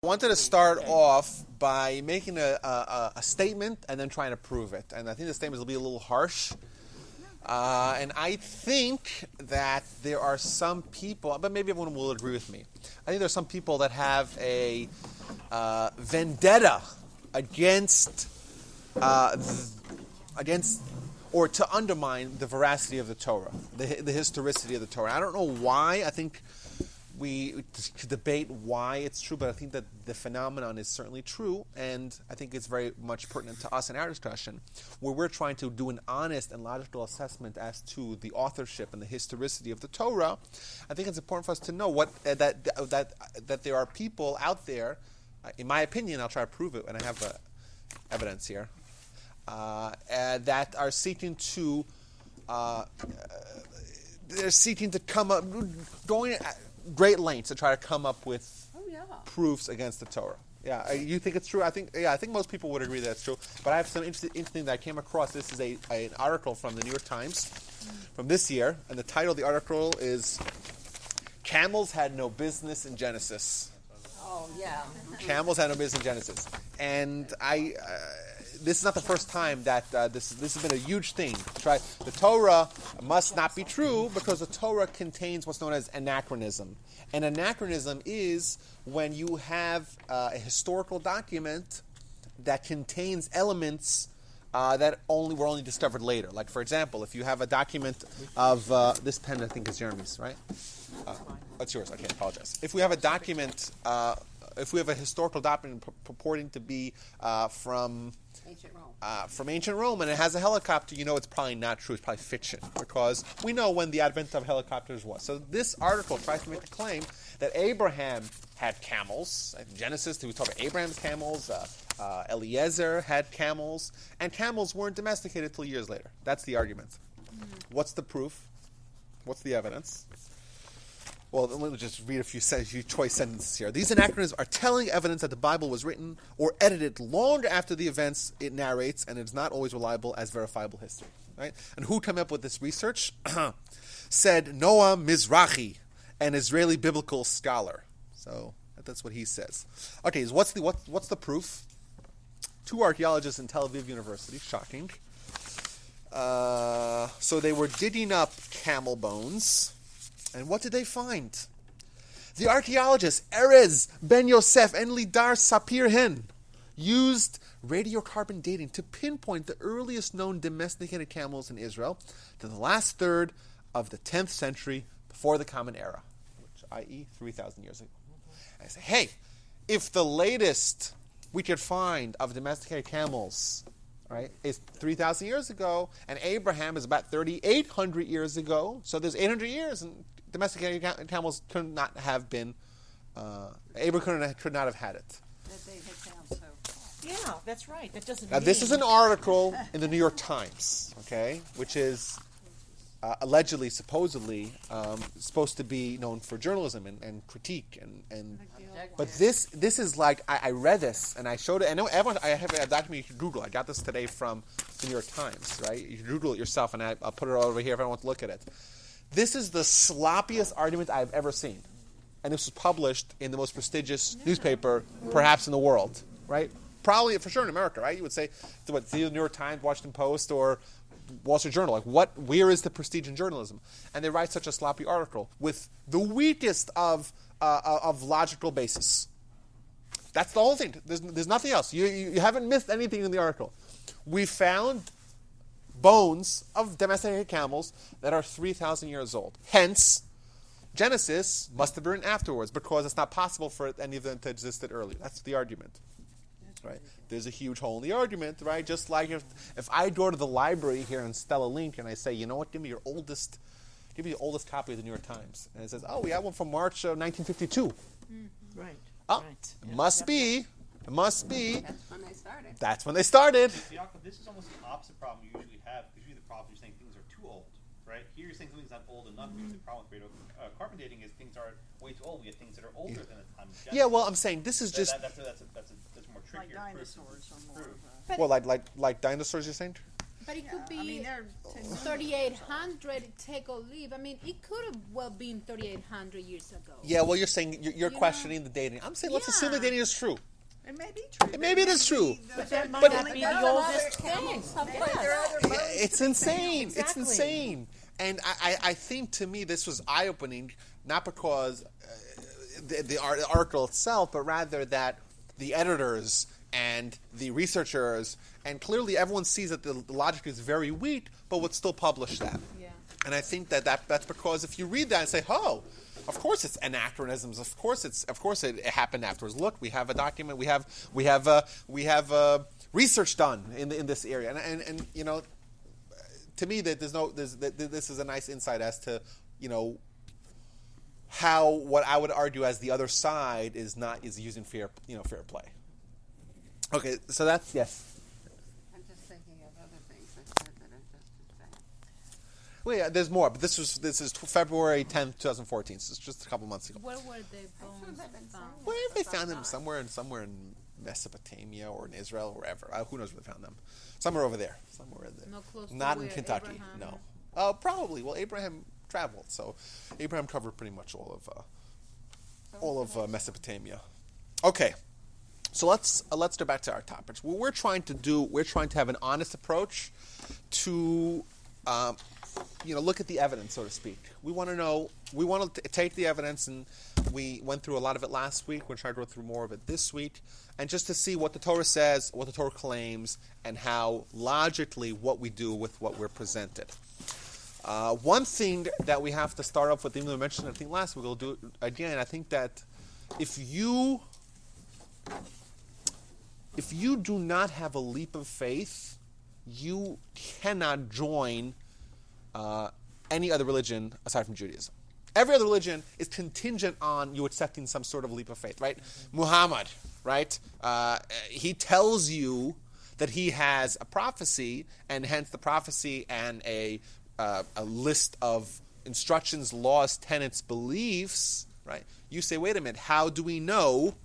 wanted to start off by making a statement and then trying to prove it. And I think the statement will be a little harsh. And I think that there are some people, but maybe everyone will agree with me. I think there are some people that have a vendetta against or to undermine the veracity of the Torah, the historicity of the Torah. I don't know why. I think we could debate why it's true, but I think that the phenomenon is certainly true, and I think it's very much pertinent to us in our discussion, where we're trying to do an honest and logical assessment as to the authorship and the historicity of the Torah. I think it's important for us to know that there are people out there, in my opinion, I'll try to prove it, and I have evidence here, that are seeking to come up, going great lengths to try to come up with proofs against the Torah. Yeah, you think it's true? I think most people would agree that it's true. But I have some interesting that I came across. This is an article from the New York Times from this year, and the title of the article is "Camels Had No Business in Genesis." Oh yeah, camels had no business in Genesis, and this is not the first time that this has been a huge thing. The Torah must not be true because the Torah contains what's known as anachronism. An anachronism is when you have a historical document that contains elements that were only discovered later. Like, for example, if you have a document of this pen, I think is Jeremy's, right? That's yours. Okay, I apologize. If we have a document, if we have a historical document purporting to be from ancient Rome, and it has a helicopter, you know it's probably not true. It's probably fiction, because we know when the advent of helicopters was. So this article tries to make the claim that Abraham had camels. In Genesis, we talk about Abraham's camels. Eliezer had camels, and camels weren't domesticated till years later. That's the argument. What's the proof? What's the evidence? Well, let me just read a few choice sentences here. These anachronisms are telling evidence that the Bible was written or edited long after the events it narrates, and it's not always reliable as verifiable history. Right? And who came up with this research? Said Noah Mizrahi, an Israeli biblical scholar. So that's what he says. Okay, so what's the proof? Two archaeologists in Tel Aviv University, shocking. So they were digging up camel bones. And what did they find? The archaeologists Erez Ben Yosef and Lidar Sapir Hen used radiocarbon dating to pinpoint the earliest known domesticated camels in Israel to the last third of the 10th century before the Common Era, which, i.e., 3,000 years ago. And I say, hey, if the latest we could find of domesticated camels, right, is 3,000 years ago, and Abraham is about 3,800 years ago, so there's 800 years, and domesticated camels could not have been, Abraham could not have had it. That they had found so far. Yeah, that's right. That doesn't Now, this is an article in the New York Times, okay, which is allegedly, supposedly, supposed to be known for journalism and critique, but this is like, I read this and I showed it. I know everyone. I have a document you can Google. I got this today from the New York Times. Right, you can Google it yourself, and I'll put it over here if anyone wants to look at it. This is the sloppiest argument I've ever seen, and this was published in the most prestigious newspaper, perhaps in the world. Right, probably for sure in America. Right, you would say, what, the New York Times, Washington Post, or Wall Street Journal. Like, where is the prestige in journalism? And they write such a sloppy article with the weakest of logical basis. That's the whole thing. There's nothing else. You haven't missed anything in the article. We found bones of domesticated camels that are 3,000 years old. Hence, Genesis must have been written afterwards, because it's not possible for any of them to exist earlier. That's the argument. Right? There's a huge hole in the argument, right? Just like if I go to the library here in Stella Link and I say, you know what, give me the oldest copy of the New York Times. And it says, oh, we have one from March of 1952. Right. Oh, right. It must be. That's when they started. That's when they started. Yaakov, this is almost the opposite problem you usually have, because usually the problem you're saying things are too old, right? Here you're saying something's not old enough. Usually the problem with carbon dating is things are way too old. We get things that are older than the time of Genesis. Yeah, well, I'm saying this is just... That's more trickier. Like dinosaurs or more. Well, like dinosaurs, you're saying? But it could be I mean, they're 3,800 take or leave. I mean, it could have well been 3,800 years ago. Yeah, well, you're saying you're You questioning the dating. I'm saying let's assume the Yeah. dating is true. it may be true. Maybe it is true. But that might But- not be There the are oldest other- thing. Maybe there are other modes It's to be insane. It's Exactly. insane. And I think to me this was eye-opening, not because the article itself, but rather that the editors and the researchers, and clearly everyone sees that the logic is very weak, but would still publish that. Yeah. And I think that's because if you read that and say, "Oh, of course it's anachronisms. Of course it happened afterwards. Look, we have a document. We have research done in this area." And you know, to me that this is a nice insight as to how what I would argue as the other side is using fair play. Okay, so that's yes. I'm just thinking of other things I said that are just as bad. Well, yeah, there's more, but this is February 10th, 2014. So it's just a couple months ago. Where were the bones they've been found? saying Well, they found them somewhere in Mesopotamia or in Israel or wherever. Who knows where they found them? Somewhere over there. No close to Not in where Kentucky. Abraham- No. Probably. Well, Abraham traveled, so Abraham covered pretty much all of Mesopotamia. Okay. So let's go back to our topics. What we're trying to have an honest approach to look at the evidence, so to speak. We want to take the evidence, and we went through a lot of it last week. We're trying to go through more of it this week, and just to see what the Torah says, what the Torah claims, and how logically what we do with what we're presented. One thing that we have to start off with, even though we mentioned it, I think last week, we'll do it again. I think that if you do not have a leap of faith, you cannot join any other religion aside from Judaism. Every other religion is contingent on you accepting some sort of leap of faith, right? Muhammad, right? He tells you that he has a prophecy, and hence the prophecy and a list of instructions, laws, tenets, beliefs, right? You say, wait a minute, how do we know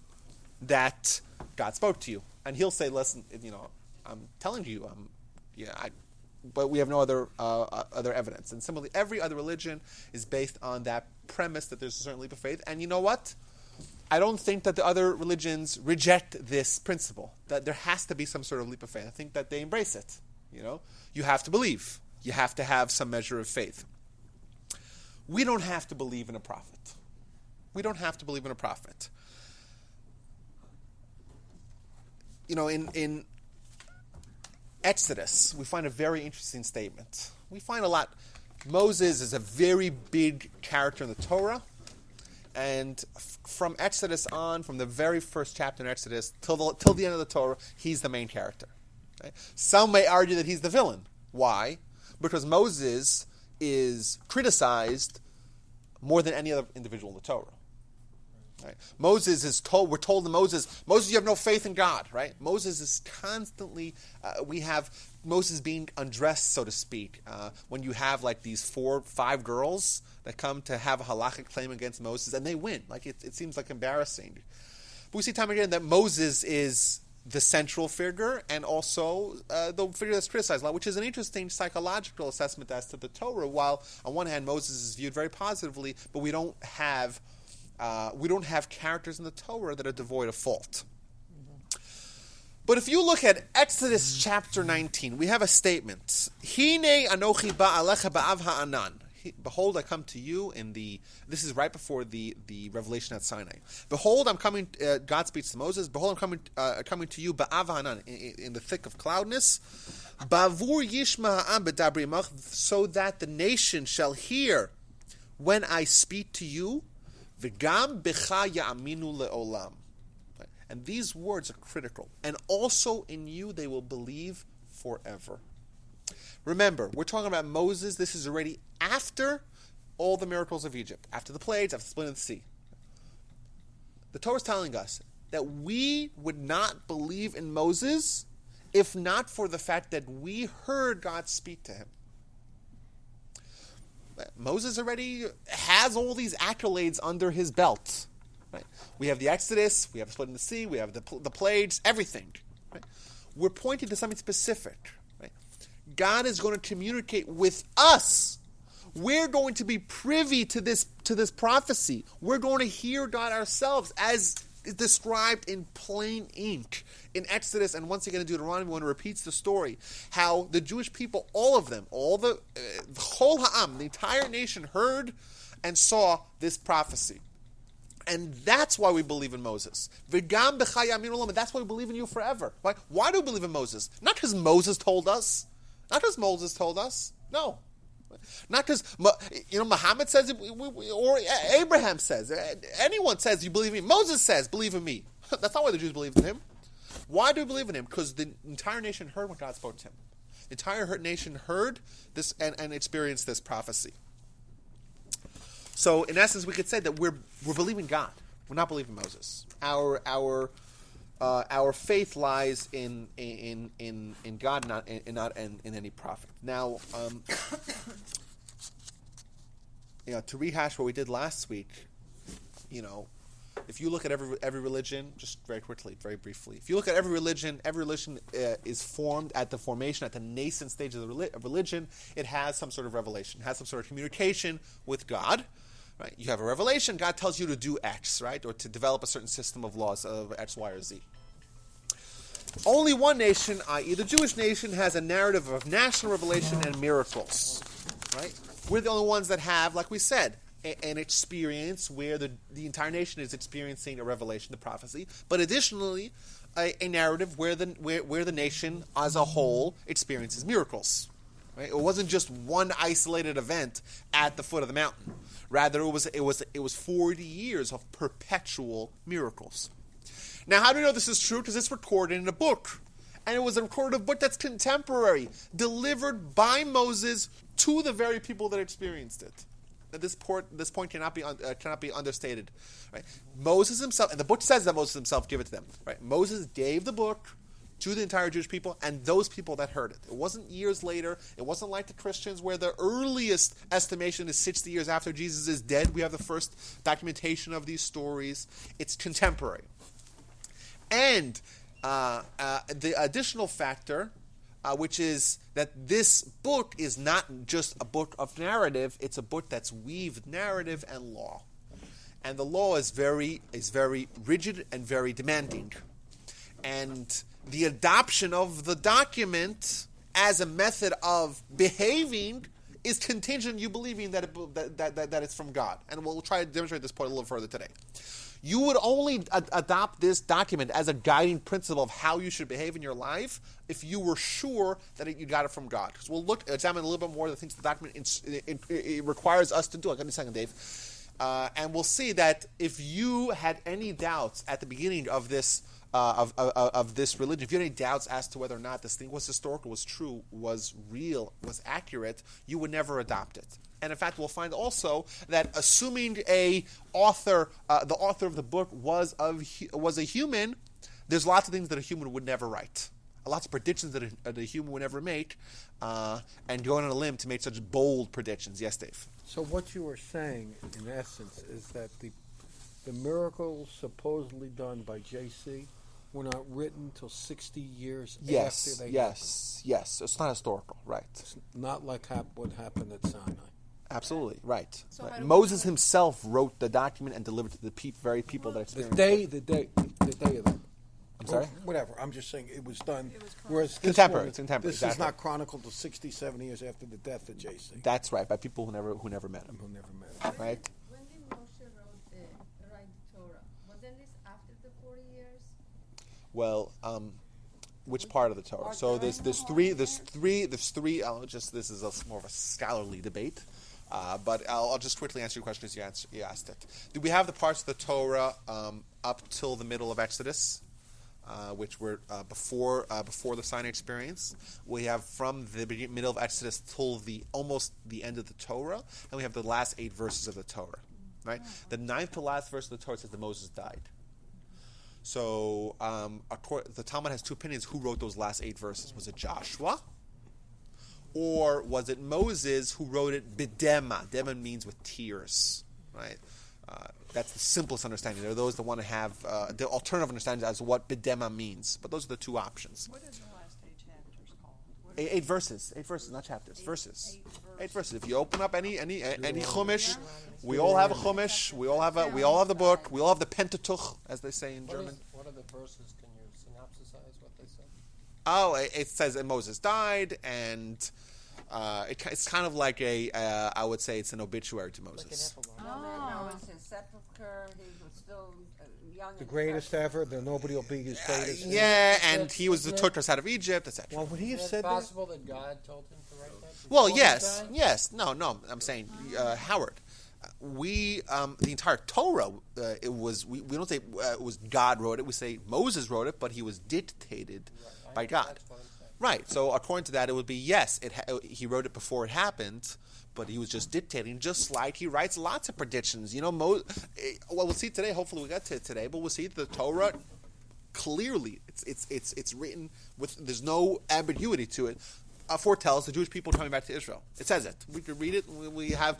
that God spoke to you? And he'll say, listen, I'm telling you, but we have no other evidence. And similarly, every other religion is based on that premise that there's a certain leap of faith. And you know what? I don't think that the other religions reject this principle, that there has to be some sort of leap of faith. I think that they embrace it. You have to believe. You have to have some measure of faith. We don't have to believe in a prophet. We don't have to believe in a prophet. In Exodus, we find a very interesting statement. We find a lot. Moses is a very big character in the Torah, and from Exodus on, from the very first chapter in Exodus till the end of the Torah, he's the main character. Okay? Some may argue that he's the villain. Why? Because Moses is criticized more than any other individual in the Torah. Right? We're told to Moses, you have no faith in God, right? Moses is constantly, we have Moses being undressed, so to speak, when you have like these 4 or 5 girls that come to have a halachic claim against Moses, and they win. Like it seems like embarrassing. But we see time again that Moses is the central figure, and also the figure that's criticized a lot, which is an interesting psychological assessment as to the Torah. While on one hand Moses is viewed very positively, but we don't have characters in the Torah that are devoid of fault. But if you look at Exodus chapter 19, we have a statement. Hine anochi ba'alecha ba'av ha'anan. Behold, I come to you this is right before the revelation at Sinai. Behold, I'm coming, God speaks to Moses. Behold, I'm coming to you ba'av ha'anan, in the thick of cloudness. Ba'avur yishma ha'am b'dabri imach, so that the nation shall hear when I speak to you. V'gam b'cha ya'aminu le'olam. And these words are critical. And also in you they will believe forever. Remember, we're talking about Moses. This is already after all the miracles of Egypt, after the plagues, after the splitting of the sea. The Torah is telling us that we would not believe in Moses if not for the fact that we heard God speak to him. Moses already has all these accolades under his belt. Right? We have the Exodus, we have the splitting of the sea, we have the plagues, everything. Right? We're pointing to something specific. Right? God is going to communicate with us. We're going to be privy to this prophecy. We're going to hear God ourselves as described in plain ink in Exodus, and once again in Deuteronomy, when it repeats the story, how the Jewish people, all of them, the whole ha'am, the entire nation heard and saw this prophecy. And that's why we believe in Moses. V'gam b'cha yamin olam, and that's why we believe in you forever. Why do we believe in Moses? Not because Moses told us. No. Not because, Muhammad says it, or Abraham says, anyone says you believe in me. Moses says, believe in me. That's not why the Jews believed in him. Why do we believe in him? Because the entire nation heard when God spoke to him. The entire nation heard this and experienced this prophecy. So, in essence, we could say that we're believing God. We're not believing Moses. Our faith lies in God, not in any prophet. Now, to rehash what we did last week, if you look at every religion, just very quickly, very briefly, if you look at every religion is formed at the formation, at the nascent stage of religion. It has some sort of revelation, has some sort of communication with God. Right? You have a revelation. God tells you to do X, right, or to develop a certain system of laws of X, Y, or Z. Only one nation, i.e. the Jewish nation, has a narrative of national revelation and miracles. Right? We're the only ones that have, like we said, an experience where the entire nation is experiencing a revelation, the prophecy, but additionally, a narrative where the nation as a whole experiences miracles. Right? It wasn't just one isolated event at the foot of the mountain. Rather, it was 40 years of perpetual miracles. Now, how do we know this is true? Because it's recorded in a book. And it was a recorded book that's contemporary, delivered by Moses to the very people that experienced it. Now, this point cannot be understated. Right? Moses himself, and the book says that Moses himself gave it to them. Right? Moses gave the book to the entire Jewish people and those people that heard it. It wasn't years later. It wasn't like the Christians where the earliest estimation is 60 years after Jesus is dead. We have the first documentation of these stories. It's contemporary. And the additional factor, which is that this book is not just a book of narrative, it's a book that's weaved narrative and law. And the law is very rigid and very demanding. And the adoption of the document as a method of behaving is contingent on you believing that it's from God. And we'll try to demonstrate this point a little further today. You would only adopt this document as a guiding principle of how you should behave in your life if you were sure that you got it from God. Because we'll examine a little bit more of the things the document it requires us to do. I'll give you a second, Dave. And we'll see that if you had any doubts at the beginning of this of this religion, if you had any doubts as to whether or not this thing was historical, was true, was real, was accurate, you would never adopt it. And in fact, we'll find also that assuming the author of the book was a human, there's lots of things that a human would never write, lots of predictions that a human would never make, and going on a limb to make such bold predictions. Yes, Dave. So what you were saying, in essence, is that the miracles supposedly done by J.C. were not written till 60 years after they happened. Yes. It's not historical, right? It's not like what happened at Sinai. Absolutely, right. So Right. Moses himself wrote the document and delivered it to the very people that experienced it. The day of the... I'm sorry? Whatever. I'm just saying it was done. Whereas Contemporary. this Exactly. is not chronicled till 60, 70 years after the death of J.C. That's right, by people who never met him. Right? When did Moshe write the Torah? Wasn't this after the 40 years? Well, which part of the Torah? So there's three. This is more of a scholarly debate, but I'll just quickly answer your question as you asked it. Do we have the parts of the Torah up till the middle of Exodus, which were before the Sinai experience? We have from the middle of Exodus till almost the end of the Torah, and we have the last 8 verses of the Torah. Right, the 9th to last verse of the Torah says that Moses died. So the Talmud has 2 opinions. Who wrote those last 8 verses? Was it Joshua? Or was it Moses who wrote it bidema? Dema means with tears, right? That's the simplest understanding. There are those that want to have the alternative understanding as to what bidema means. But those are the 2 options. What are the last 8 chapters called? 8 verses, not chapters. Verses. 8 verses. If you open up any chumash, we all have a chumash. We all have the book. We all have the Pentateuch, as they say in German. What are the verses? Can you synopsisize what they say? Oh, it says that Moses died, and it's kind of like I would say it's an obituary to Moses. No man knows his sepulcher. He was still young. The and greatest fresh. ever, then nobody will be his greatest. Yeah, and he was the took us out of Egypt, etc. Well, would he have Is it said that? possible that God told him to write that? Well, before he yes, died? yes. No. I'm saying Howard. We the entire Torah. It was we don't say it was God wrote it. We say Moses wrote it, but he was dictated by God. That's what I'm saying. Right. So according to that, it would be yes. He wrote it before it happened, but he was just dictating, just like he writes lots of predictions. Well, we'll see today. Hopefully, we got to it today, but we'll see the Torah clearly. It's written with. There's no ambiguity to it. Foretells the Jewish people coming back to Israel. It says it. We could read it. We have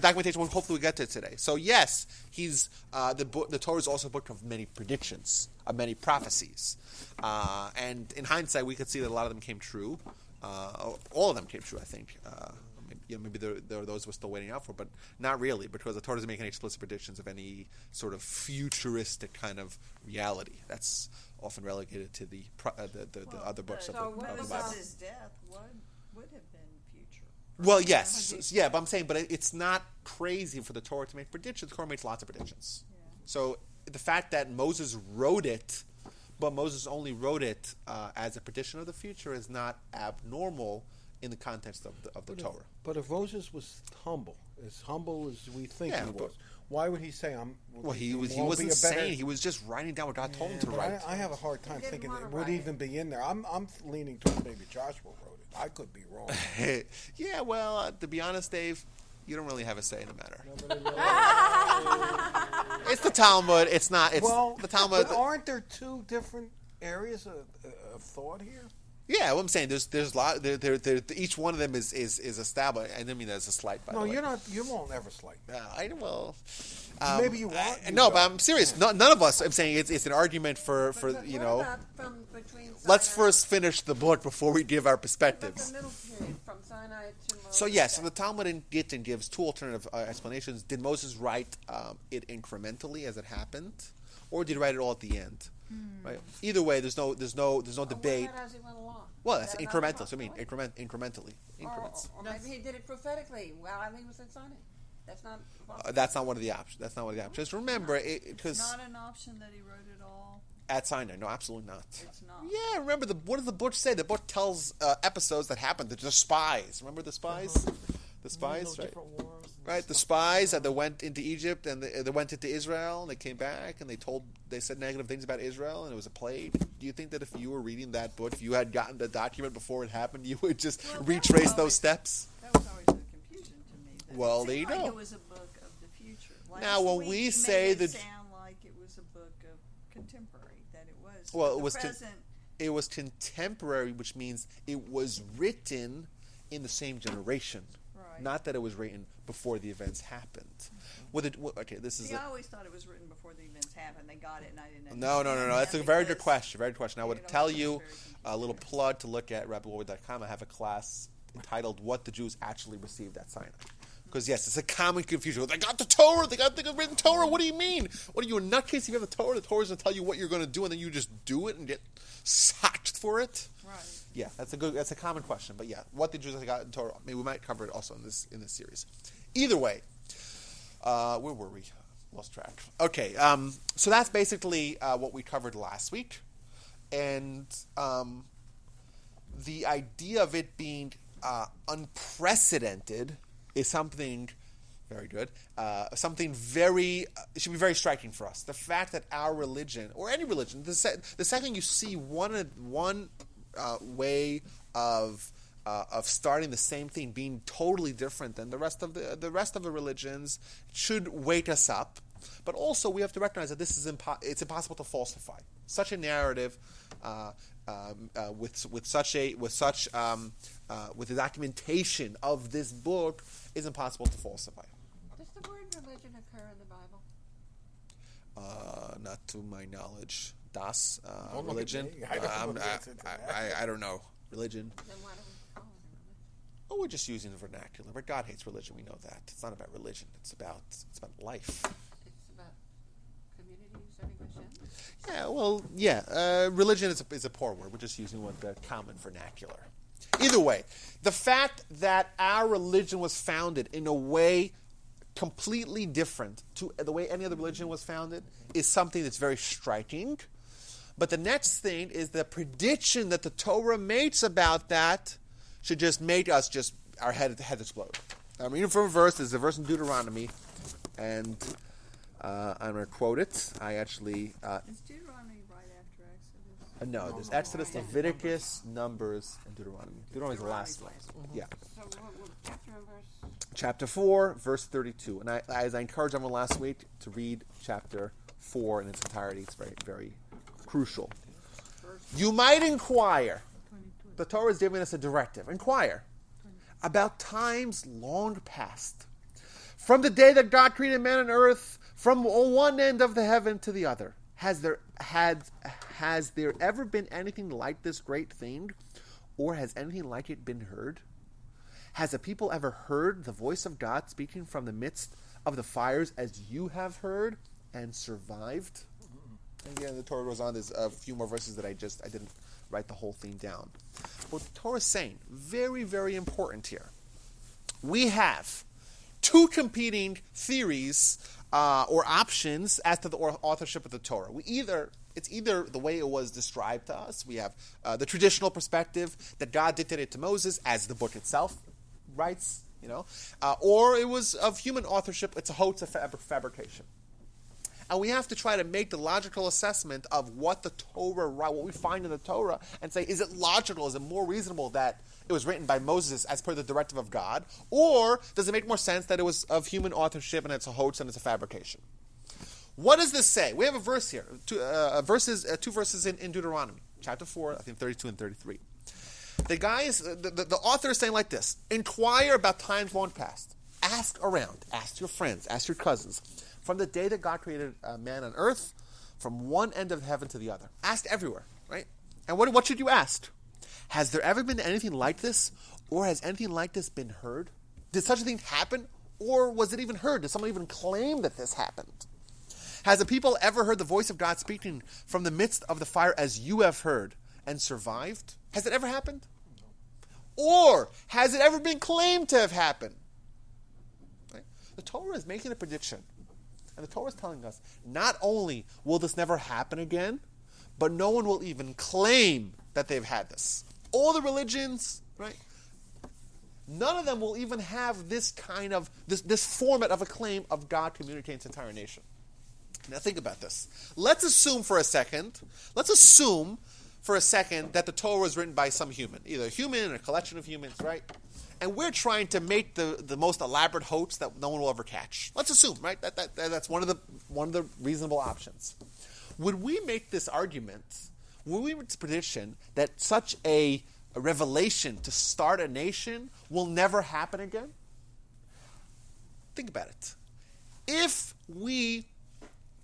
documentation. Hopefully, we get to it today. So yes, he's the Torah is also a book of many predictions, of many prophecies, and in hindsight, we could see that a lot of them came true. All of them came true, I think. Maybe there are those we're still waiting out for, but not really, because the Torah doesn't make any explicit predictions of any sort of futuristic kind of reality. That's often relegated to the other books of So the Bible. Moses' death would have been future. Well, yes, yeah, but I'm saying, but it's not crazy for the Torah to make predictions. The Torah makes lots of predictions. Yeah. So the fact that Moses wrote it, but Moses only wrote it as a prediction of the future, is not abnormal in the context of the Torah. But if Moses was humble as we think Yeah, he but- was, why would he say, "I'm"? Well, he won't wasn't be a better- saying. He was just writing down what God told him to But write. I have a hard time didn't thinking wanna it would write even be in there. I'm leaning towards maybe Joshua wrote it. I could be wrong. Yeah, well, to be honest, Dave, you don't really have a say in the matter. Nobody really- It's the Talmud. It's not. It's the Talmud. But aren't there two different areas of thought here? Yeah, what I'm saying, there's a lot. Each one of them is established. I didn't mean that as a slight. By the way. You're not. You won't ever slight that. I will. Maybe you won't. No, but I'm serious. None of us. I'm saying it's an argument for But what about from between Let's Sinai- first finish the book before we give our But perspectives. the middle period from Sinai to Moses. So yes, so the Talmud in Gittin gives two alternative explanations. Did Moses write it incrementally as it happened, or did he write it all at the end? Right. Either way, there's no debate. As he went along. Well, that's Is that another incremental. So I mean, incrementally, increments. Or maybe he did it prophetically while he was in Sinai. That's not. That's not one of the options. That's not one of the options. Remember, because Not an option that he wrote it all. at Sinai, no, absolutely not. It's not. Yeah, remember what does the book say? The book tells episodes that happened. The spies. Remember the spies? The spies, right? Different wars and Right, the stuff spies like that went into Egypt and they went into Israel and they came back and they said negative things about Israel and it was a plague. Do you think that if you were reading that book, if you had gotten the document before it happened, you would just Well, that retrace was those always- steps? That was always the confusion to me. That Well, it there you seemed like go. It was a book of the future. Now, when Last we week, say made it that- sound like it was a book of contemporary. That it was. Well, the it was present. It was contemporary, which means it was written in the same generation. Right. Not that it was written before the events happened. Okay, this is See, I always thought it was written before the events happened. They got it, and I didn't. No. understand That's that a very good because- question. Very good question. I would You know, tell it's you very a little confusing. plug to look at rabbiwood.com. I have a class entitled "What the Jews Actually Received at Sinai." Because yes, it's a common confusion. They got the Torah. They got the written Torah. What do you mean? What are you, a nutcase? If you have the Torah, the Torah's going to tell you what you're going to do, and then you just do it and get sacked for it. Right. Yeah, that's a common question. But yeah, what the Jews got in Torah? Maybe we might cover it also in this series. Either way, where were we? Lost track. Okay, so that's basically what we covered last week, and the idea of it being unprecedented is something very good. Something very it should be very striking for us. The fact that our religion, or any religion, the second you see one way of starting the same thing being totally different than the rest of the religions, should wake us up. But also we have to recognize that this is it's impossible to falsify such a narrative with the documentation of this book is impossible to falsify. Does the word religion occur in the Bible? Not to my knowledge. Das Don't look at religion. me. I don't know the answer to that. I don't know. religion. Then why do we call it a religion? Oh, we're just using the vernacular. But God hates religion. We know that. It's not about religion. It's about life. It's about community serving Hashem? Yeah, well, yeah. Religion is a poor word. We're just using the common vernacular. Either way, the fact that our religion was founded in a way completely different to the way any other religion was founded is something that's very striking. But the next thing is the prediction that the Torah makes about that should just make us just our head explode. I'm reading from a verse. There's a verse in Deuteronomy, and I'm going to quote it. I actually Is Deuteronomy right after Exodus? no. There's Exodus, Leviticus, Numbers, and Deuteronomy. Deuteronomy is the last one. Yeah. So what chapter and verse? Chapter 4, verse 32. And as I encouraged everyone last week to read chapter 4 in its entirety, it's very, very crucial. You might inquire. The Torah is giving us a directive. Inquire about times long past. From the day that God created man and earth, from one end of the heaven to the other. Has there ever been anything like this great thing? Or has anything like it been heard? Has a people ever heard the voice of God speaking from the midst of the fires as you have heard and survived? And again, the Torah goes on. There's a few more verses that I didn't write the whole thing down. What the Torah is saying, very, very important here. We have two competing theories or options as to the authorship of the Torah. It's either the way it was described to us. We have the traditional perspective that God dictated to Moses, as the book itself writes, or it was of human authorship. It's a hoax, a fabrication. And we have to try to make the logical assessment of what the Torah, what we find in the Torah, and say, is it logical? Is it more reasonable that it was written by Moses as per the directive of God? Or does it make more sense that it was of human authorship and it's a hoax and it's a fabrication? What does this say? We have a verse here, two verses in Deuteronomy, chapter 4, I think 32 and 33. The author is saying like this: inquire about times long past. Ask around. Ask your friends. Ask your cousins. From the day that God created man on earth, from one end of heaven to the other. Ask everywhere, right? And what should you ask? Has there ever been anything like this? Or has anything like this been heard? Did such a thing happen? Or was it even heard? Did someone even claim that this happened? Has the people ever heard the voice of God speaking from the midst of the fire as you have heard and survived? Has it ever happened? Or has it ever been claimed to have happened? Right? The Torah is making a prediction. And the Torah is telling us, not only will this never happen again, but no one will even claim that they've had this. All the religions, right? None of them will even have this kind of, this format of a claim of God communicating to the entire nation. Now think about this. Let's assume for a second that the Torah was written by some human, either a human or a collection of humans, right? And we're trying to make the most elaborate hoax that no one will ever catch. Let's assume, right? That's one of the reasonable options. Would we make this argument? Would we make this prediction that such a revelation to start a nation will never happen again? Think about it. If we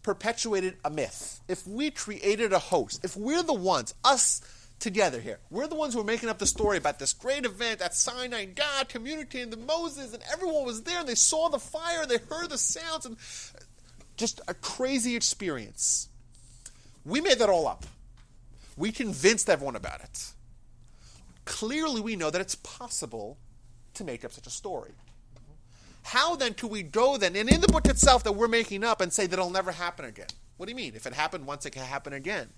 perpetuated a myth, if we created a hoax, if we're the ones, us together here, we're the ones who are making up the story about this great event at Sinai, and God communicating to Moses, and everyone was there, and they saw the fire, they heard the sounds, and just a crazy experience. We made that all up. We convinced everyone about it. Clearly we know that it's possible to make up such a story. How then could we go then, and in the book itself that we're making up, and say that it'll never happen again? What do you mean? If it happened once, it can happen again.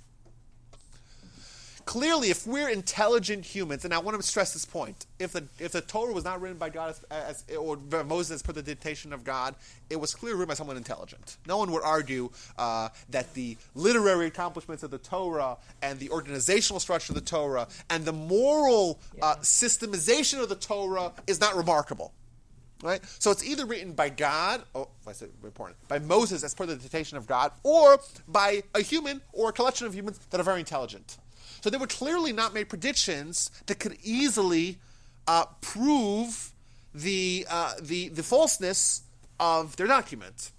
Clearly, if we're intelligent humans, and I want to stress this point, if the Torah was not written by God or Moses as per the dictation of God, it was clearly written by someone intelligent. No one would argue that the literary accomplishments of the Torah and the organizational structure of the Torah and the moral systemization of the Torah is not remarkable. Right? So it's either written by God, by Moses as per the dictation of God, or by a human or a collection of humans that are very intelligent. So they would clearly not make predictions that could easily prove the falseness of their document.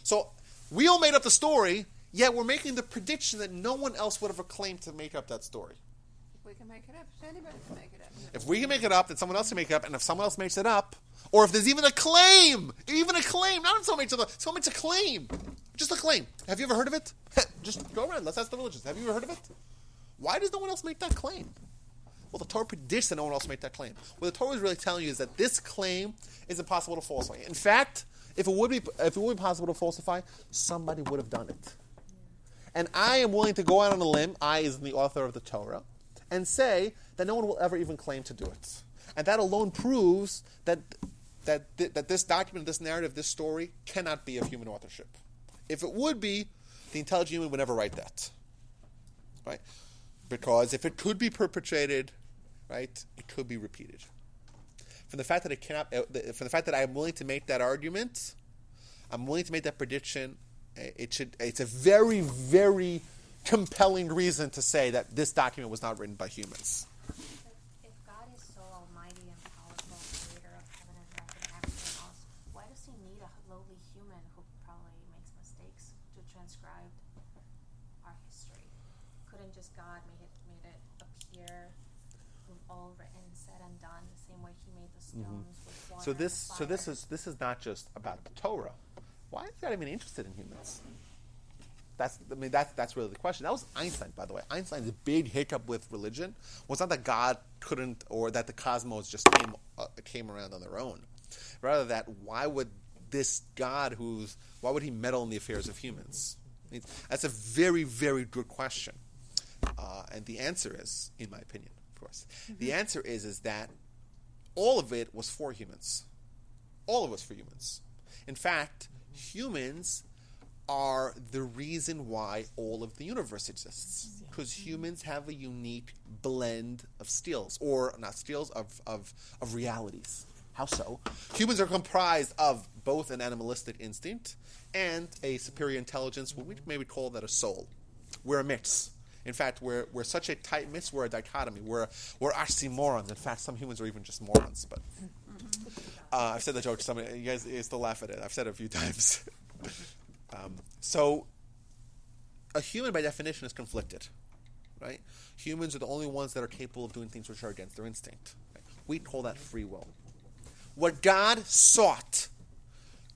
So we all made up the story, yet we're making the prediction that no one else would have claimed to make up that story. We can make it up. Anybody can make it up. If we can make it up, then someone else can make it up. And if someone else makes it up, or if there's even a claim, not if someone makes a claim, just a claim. Have you ever heard of it? Just go around. Let's ask the religions. Have you ever heard of it? Why does no one else make that claim? Well, the Torah predicts that no one else make that claim. What the Torah is really telling you is that this claim is impossible to falsify. In fact, if it would be possible to falsify, somebody would have done it. And I am willing to go out on a limb, I as the author of the Torah, and say that no one will ever even claim to do it. And that alone proves that this document, this narrative, this story cannot be of human authorship. If it would be, the intelligent human would never write that. Right? Because if it could be perpetrated, right, it could be repeated. From the fact that it cannot, from the fact that I am willing to make that argument, I'm willing to make that prediction. It's a very, very compelling reason to say that this document was not written by humans. If God is so almighty and powerful, creator of heaven and earth and everything else, why does he need a lowly human who probably makes mistakes to transcribe our history? Couldn't just God made it appear all written, said and done, the same way he made the stones with water So and fire? this is not just about the Torah. Why is God even interested in humans? That's really the question. That was Einstein, by the way. Einstein's big hiccup with religion was not that God couldn't, or that the cosmos just came around on their own. Rather that why would this God why would he meddle in the affairs of humans? I mean, that's a very, very good question. And the answer is, in my opinion, of course, the answer is that all of it was for humans. All of it was for humans. In fact, humans are the reason why all of the universe exists. Because humans have a unique blend of skills, or not skills, of realities. How so? Humans are comprised of both an animalistic instinct and a superior intelligence, what we maybe call that a soul. We're a mix. In fact, we're such a tight mix, we're a dichotomy. We're oxymorons. In fact, some humans are even just morons. But I've said the joke to somebody. You guys still laugh at it. I've said it a few times. So a human, by definition, is conflicted. Right? Humans are the only ones that are capable of doing things which are against their instinct. Right? We call that free will. What God sought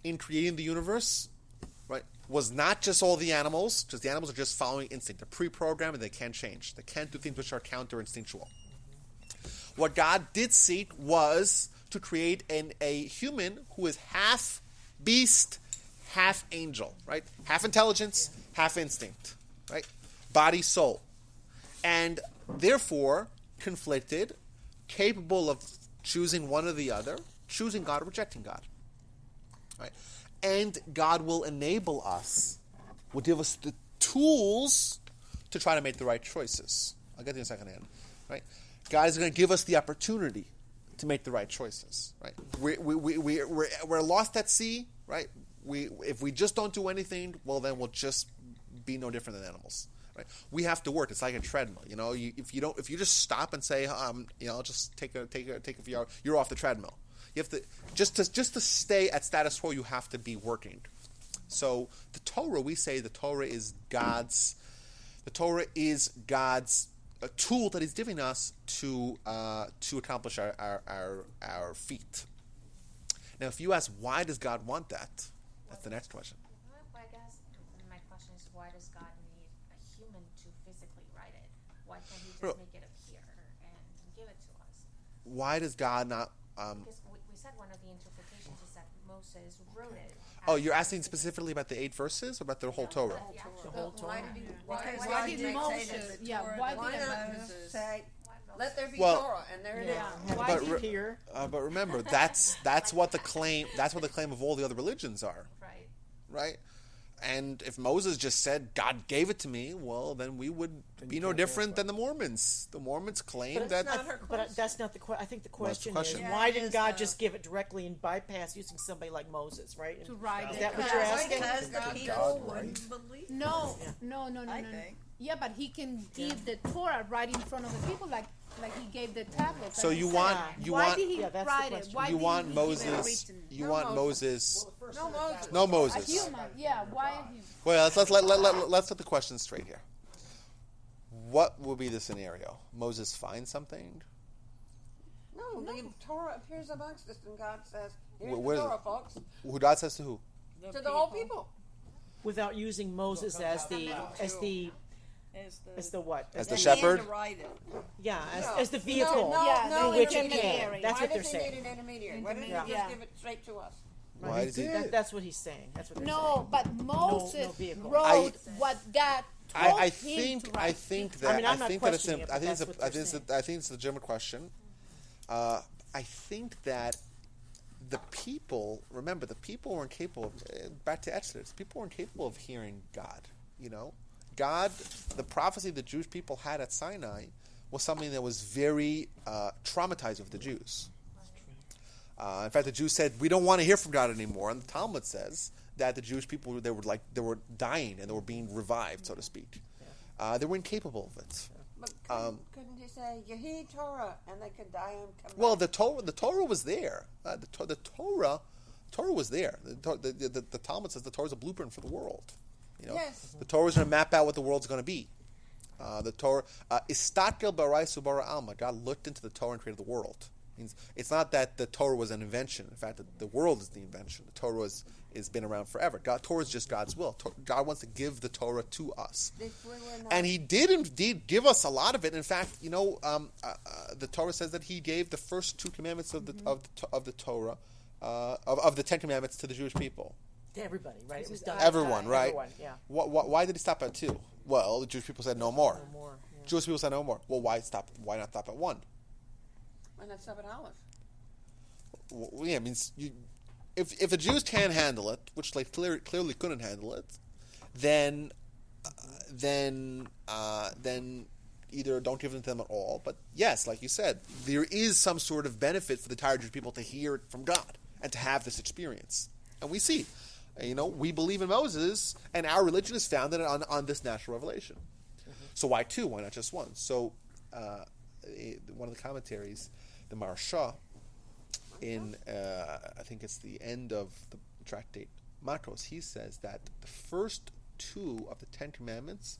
in creating the universe, right, was not just all the animals, because the animals are just following instinct. They're pre-programmed and they can't change. They can't do things which are counter-instinctual. What God did seek was to create a human who is half beast, half angel, right? Half intelligence, half instinct, right? Body, soul. And therefore, conflicted, capable of choosing one or the other, choosing God or rejecting God. Right? And God will enable us, will give us the tools to try to make the right choices. I'll get to you in a second hand. Right? God is going to give us the opportunity to make the right choices. Right? We're lost at sea. Right? If we just don't do anything, well, then we'll just be no different than animals. Right? We have to work. It's like a treadmill. You know, if you just stop and say, I'll just take a few hours, you're off the treadmill. You have to just to stay at status quo. You have to be working. So the Torah, we say the Torah is God's. The Torah is God's a tool that He's giving us to accomplish our feat. Now, if you ask why does God want that, that's the next question. I guess my question is, why does God need a human to physically write it? Why can't He just make it appear and give it to us? Why does God not? Because we said one of the interpretations is that Moses wrote it. Oh, you're asking specifically about the 8 verses or about the whole Torah? The whole Torah. Why did Moses? Yeah, why Why did not Moses? say, let there be Well, Torah, and there it is. Yeah. Why But did Here. But remember, that's what the claim. That's what the claim of all the other religions are, Right. right? And if Moses just said God gave it to me, well, then we would be no different than the Mormons. The Mormons claim But that. it's not her But question. that's not the question. I think the question, question? is, Yeah, why it didn't is, God just give it directly and bypass using somebody like Moses, right? to write Is it? that what you're asking? Because the God people write? wouldn't believe it. No, Yeah. no. I think. Yeah, but He can give the Torah right in front of the people, like He gave the tablets. So and you he want said, you why want did He Yeah, that's the write it? question. Why you did want he give it Moses. written? You No want Moses. Moses. No Moses. No A Moses. human, yeah. Why a human? Well, let's set the question straight here. what will be the scenario? Moses finds something. No, the Torah appears amongst us, and God says, "Here's Where the is Torah, it? folks, Who God says to who? to the whole people." Without using Moses as the As the what? As the man shepherd? to write it. Yeah, No. as the vehicle. No, Yeah, no, through which it intermediary. came. That's Why what they're does he saying. need an intermediary? Why didn't he Intermediary. just Yeah. give it straight to us? Why does he? That's what he's saying. That's what they're No, saying. but Moses vehicle. wrote what God told I him think to I write. think that I mean, I'm not think that it's questioning it, I but think it's that's a, what I they're think it's saying. a, I think it's a legitimate question. I think that the people, remember, the people weren't capable of, back to Exodus, people weren't capable of hearing God, you know? God, the prophecy the Jewish people had at Sinai was something that was very traumatizing for the Jews. In fact, the Jews said, we don't want to hear from God anymore. And the Talmud says that the Jewish people, they were dying and they were being revived, so to speak. They were incapable of it. But couldn't he say, "Yehi Torah," and they could die and come Well, back? the Torah was there. The Torah was there. The Talmud says the Torah is a blueprint for the world. You know, Yes. the Torah is going to map out what the world's going to be. The Torah, istakel baraisu bara alma. God looked into the Torah and created the world. Means it's not that the Torah was an invention. In fact, the world is the invention. The Torah has been around forever. Torah is just God's will. God wants to give the Torah to us. If we were not- And he did indeed give us a lot of it. In fact, you know, the Torah says that he gave the first two commandments of the Torah, of the 10 Commandments to the Jewish people. To everybody, right? It was done. Everyone, right? Everyone, yeah. Why did he stop at 2? Well, the Jewish people said no more. No more. Yeah. Jewish people said no more. Well, why not stop at 1? Why not stop at Aleph? Well, yeah, it means if the Jews can't handle it, which they clearly couldn't handle it, then either don't give it to them at all. But yes, like you said, there is some sort of benefit for the entire Jewish people to hear it from God and to have this experience. And we see, you know, we believe in Moses, and our religion is founded on this natural revelation. So why 2? Why not just 1? So one of the commentaries, the Maharsha, in I think it's the end of the tractate Makos, he says that the first 2 of the 10 Commandments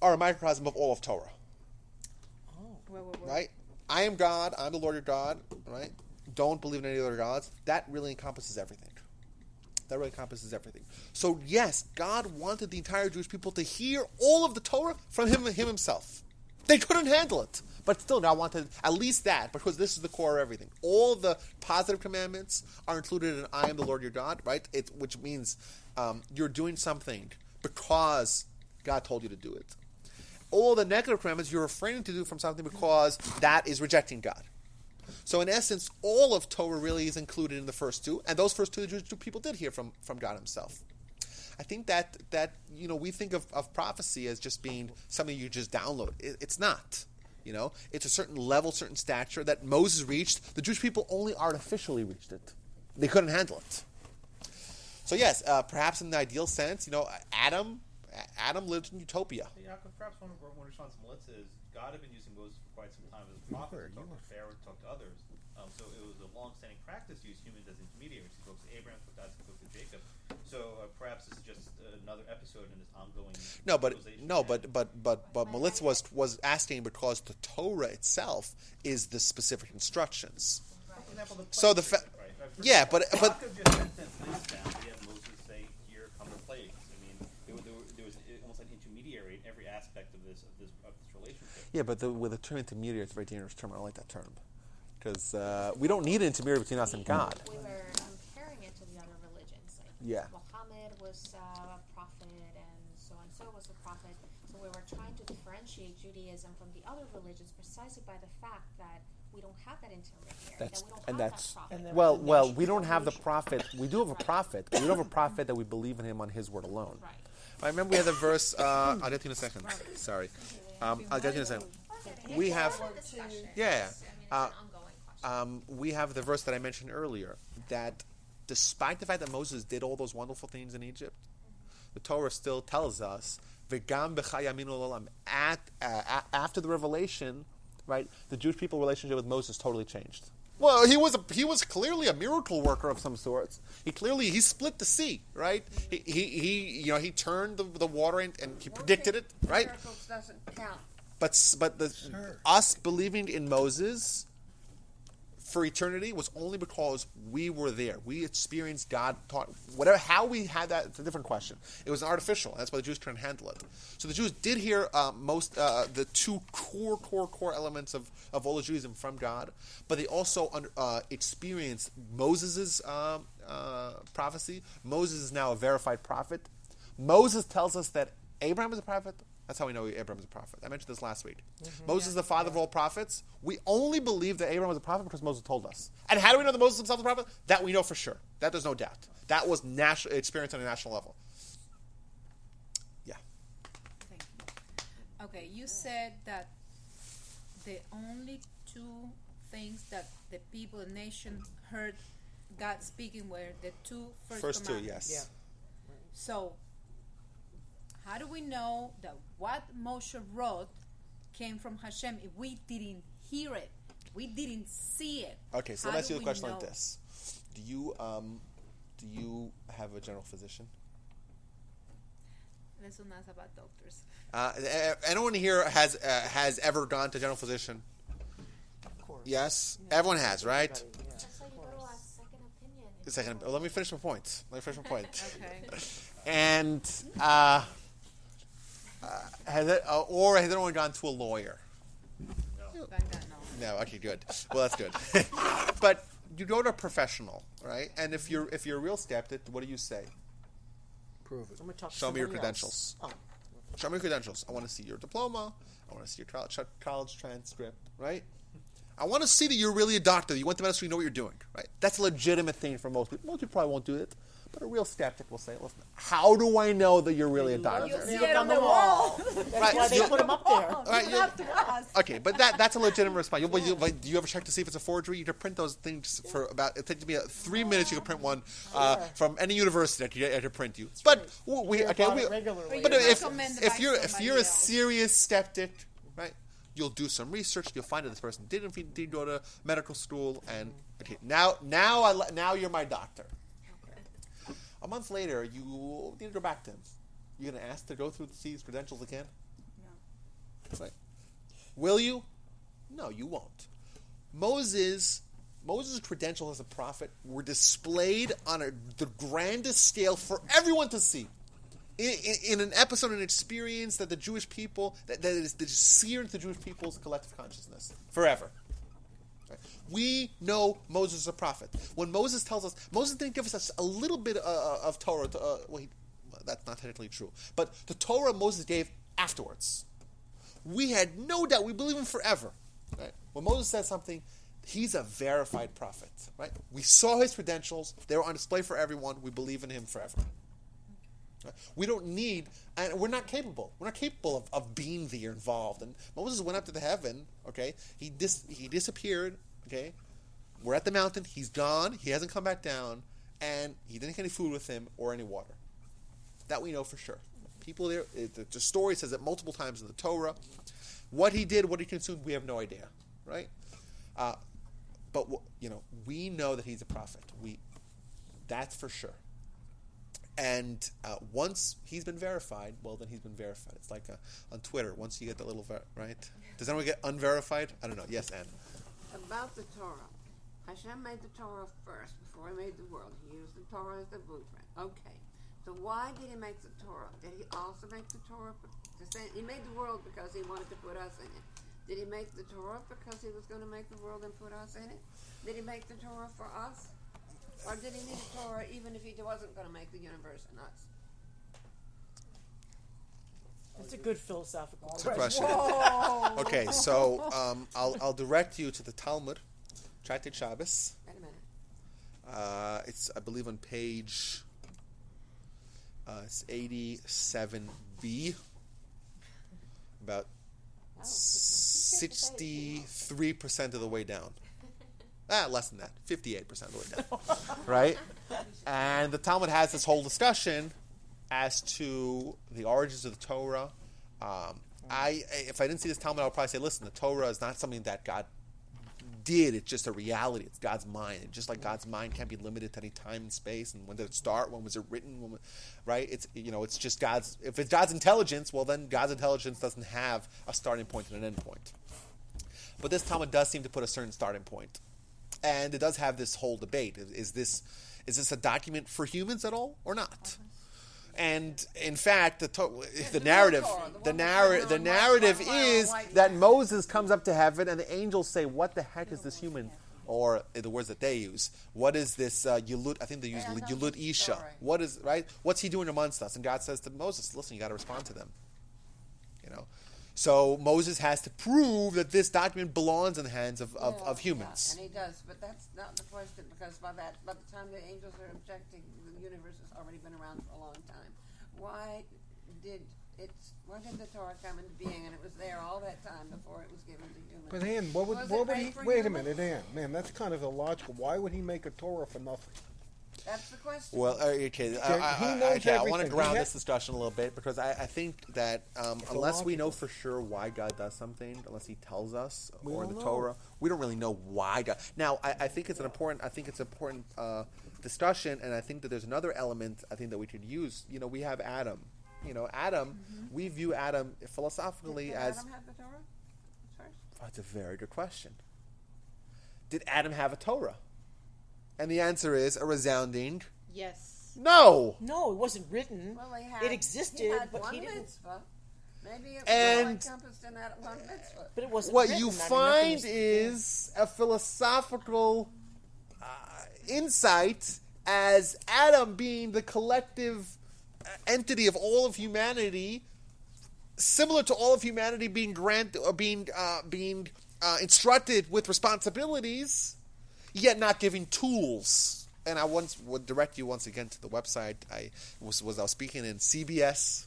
are a microcosm of all of Torah. Right? I am God. I'm the Lord your God. Right? Don't believe in any other gods. That really encompasses everything. So yes, God wanted the entire Jewish people to hear all of the Torah from him himself. They couldn't handle it. But still, God wanted at least that, because this is the core of everything. All the positive commandments are included in I am the Lord your God, right? Which means you're doing something because God told you to do it. All the negative commandments you're refraining to do from something because that is rejecting God. So in essence, all of Torah really is included in the first 2, and those first 2 the Jewish people did hear from God himself. I think that you know, we think of prophecy as just being something you just download. It's not. You know, it's a certain level, certain stature that Moses reached. The Jewish people only artificially reached it. They couldn't handle it. So yes, perhaps in the ideal sense, you know, Adam lived in utopia. Yeah, perhaps one response to Melissa is God had been using Moses for quite some time as a prophet. He talked to Pharaoh, talked to others. So it was a long-standing practice to use humans as intermediaries. He spoke to Abraham, spoke to Isaac, spoke to Jacob. So perhaps this is just another episode in this ongoing. But Melissa was asking because the Torah itself is the specific instructions. So the yeah, but God could just sentence this down. We have Moses say, "Here come the plagues." I mean, there was almost an intermediary in every aspect of this relationship. yeah, but with the term intermediary, it's a very dangerous term. I don't like that term because we don't need an intermediary between us and God. We were comparing it to the other religions. Like Yeah. Muhammad was a prophet, and so was a prophet. So we were trying to differentiate Judaism from the other religions precisely by the fact that we don't have that intermediary. That we don't have that prophet. Well, we don't have the prophet. We do have a prophet. We don't have a prophet that we believe in him on his word alone. Right. I remember we had the verse. I'll get to you in a second. Sorry. I'll get to you in a second. We have. Yeah. We have the verse that I mentioned earlier, that despite the fact that Moses did all those wonderful things in Egypt, the Torah still tells us, "V'gam b'chayaminu l'olam." After the revelation, right, the Jewish people relationship with Moses totally changed. Well, he was clearly a miracle worker of some sorts. He split the sea, right? He turned the water and he predicted it, right? Miracles doesn't count. us believing in Moses for eternity was only because we were there. We experienced God taught whatever. How we had that, it's a different question. It was artificial. That's why the Jews couldn't handle it. So the Jews did hear the two core elements of all the Judaism from God, but they also experienced Moses' prophecy. Moses is now a verified prophet. Moses tells us that Abraham is a prophet. That's how we know Abraham is a prophet. I mentioned this last week. Moses is the father of all prophets. We only believe that Abraham was a prophet because Moses told us. And how do we know that Moses himself is a prophet? That we know for sure. That there's no doubt. That was national experience on a national level. Yeah. Thank you. Okay, you said that the only two things that the people, the nation, heard God speaking were the first two, commandments. yes. Yeah. So, how do we know that what Moshe wrote came from Hashem if we didn't hear it? We didn't see it. Okay, so How let me ask do you a we question know? like this: Do you have a general physician? Let's not ask about doctors. Anyone here has ever gone to a general physician? Of course. Yes, everyone has, right? Everybody, yeah. That's why you go to a second opinion. Second, let me finish my point. Okay. And has anyone gone to a lawyer? Thank God, no. No. Okay, good. Well, that's good. But you go to a professional, right? And if you're a real skeptic, what do you say? Prove it. I'm gonna talk to Show me your somebody credentials. else. Show me your credentials. I want to see your diploma. I want to see your college transcript, right? I want to see that you're really a doctor. You went to medical school, you know what you're doing, right? That's a legitimate thing for most people. Most people probably won't do it. But a real skeptic will say, listen, how do I know that you're really a doctor? You see Look it on the wall. That's Right. why they put them up there. Right, okay, but that's a legitimate response. Do you ever check to see if it's a forgery? You can print those things for about, it takes me 3 minutes. You can print one from any university that can print you. But Regularly. but recommend if you're somebody a else. serious skeptic, right? You'll do some research. You'll find that this person did go to medical school, and okay, now you're my doctor. A month later, you need to go back to him. You're going to ask to go through see his credentials again? No. Right. Will you? No, you won't. Moses' credentials as a prophet were displayed on the grandest scale for everyone to see. In an episode, an experience that the Jewish people, that is seared into the Jewish people's collective consciousness forever. We know Moses is a prophet. When Moses tells us, Moses didn't give us a little bit of Torah. That's not technically true. But the Torah Moses gave afterwards. We had no doubt. We believe him forever. Right? When Moses says something, he's a verified prophet. Right? We saw his credentials. They were on display for everyone. We believe in him forever. Right? We don't need, and we're not capable. We're not capable of being there involved. And Moses went up to the heaven. Okay, he disappeared. Okay, we're at the mountain. He's gone. He hasn't come back down, and he didn't get any food with him or any water. That we know for sure. People there. The story says it multiple times in the Torah. What he did, what he consumed, we have no idea. Right? But we know that he's a prophet. That's for sure. And once he's been verified, well, then he's been verified. It's like on Twitter. Once you get the little right. Does anyone get unverified? I don't know. Yes, Anne. About the Torah. Hashem made the Torah first, before he made the world. He used the Torah as the blueprint. Okay. So why did he make the Torah? Did he also make the Torah? He made the world because he wanted to put us in it. Did he make the Torah because he was going to make the world and put us in it? Did he make the Torah for us? Or did he need a Torah even if he wasn't going to make the universe and us? It's a good philosophical It's a question. question. Okay, so I'll direct you to the Talmud, Tractate Shabbos. Wait a minute. It's, I believe, on page it's 87b, about 63% of the way down. Less than that, 58% of the way down. Right? And the Talmud has this whole discussion as to the origins of the Torah. If I didn't see this Talmud, I would probably say, listen, the Torah is not something that God did. It's just a reality. It's God's mind. And just like God's mind can't be limited to any time and space, and when did it start? When was it written? Right? It's it's just God's. If it's God's intelligence, well, then God's intelligence doesn't have a starting point and an end point. But this Talmud does seem to put a certain starting point, and it does have this whole debate: is this a document for humans at all or not? And in fact, the narrative is that Moses comes up to heaven, and the angels say, "What the heck is this human?" Or the words that they use. What is this Yulut? I think they use Yulut Isha. What is right? What's he doing amongst us? And God says to Moses, "Listen, you got to respond to them." So Moses has to prove that this document belongs in the hands of humans. Yeah, and he does, but that's not the question, because by the time the angels are objecting, the universe has already been around for a long time. Why did the Torah come into being, and it was there all that time before it was given to humans? But Ann, what would he? Wait a minute, Ann. Man, that's kind of illogical. Why would he make a Torah for nothing? That's the question. Well, okay. I want to ground this discussion a little bit, because I think that unless we know for sure why God does something, unless He tells us or the Torah, we don't really know why God. Now, I think it's an important. Discussion, and I think that there's another element I think that we could use. We have Adam. Adam. We view Adam philosophically as. Did Adam have the Torah first? That's a very good question. Did Adam have a Torah? And the answer is a resounding yes. no. No, it wasn't written. Well, it existed, he had but one he didn't. Mitzvah. Maybe it And- was encompassed in that one mitzvah. But it wasn't What written. you I mean, nothing find was- is a philosophical insight as Adam being the collective entity of all of humanity, similar to all of humanity being instructed with responsibilities, yet not giving tools. And I would direct you once again to the website. I was speaking in CBS.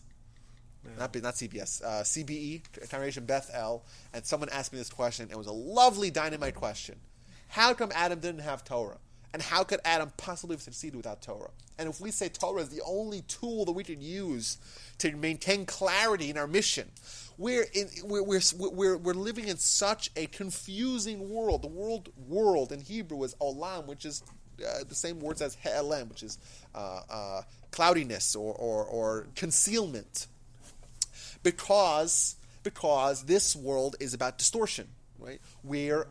Not CBS, CBE, Congregation Beth El, and someone asked me this question. It was a lovely dynamite question. How come Adam didn't have Torah? And how could Adam possibly have succeeded without Torah? And if we say Torah is the only tool that we can use to maintain clarity in our mission, we're living in such a confusing world. The world in Hebrew is olam, which is the same words as he'elem, which is cloudiness or concealment. Because this world is about distortion, right? We're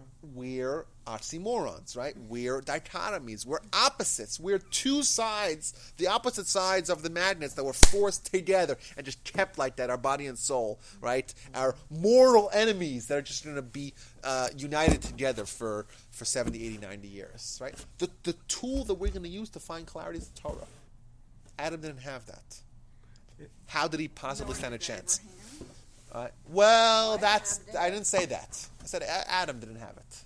oxymorons, right? We're dichotomies. We're opposites. We're two sides, the opposite sides of the magnets that were forced together and just kept like that, our body and soul, right? Our mortal enemies that are just going to be united together for 70, 80, 90 years, right? The tool that we're going to use to find clarity is the Torah. Adam didn't have that. How did he possibly stand a chance? I didn't say that. I said Adam didn't have it.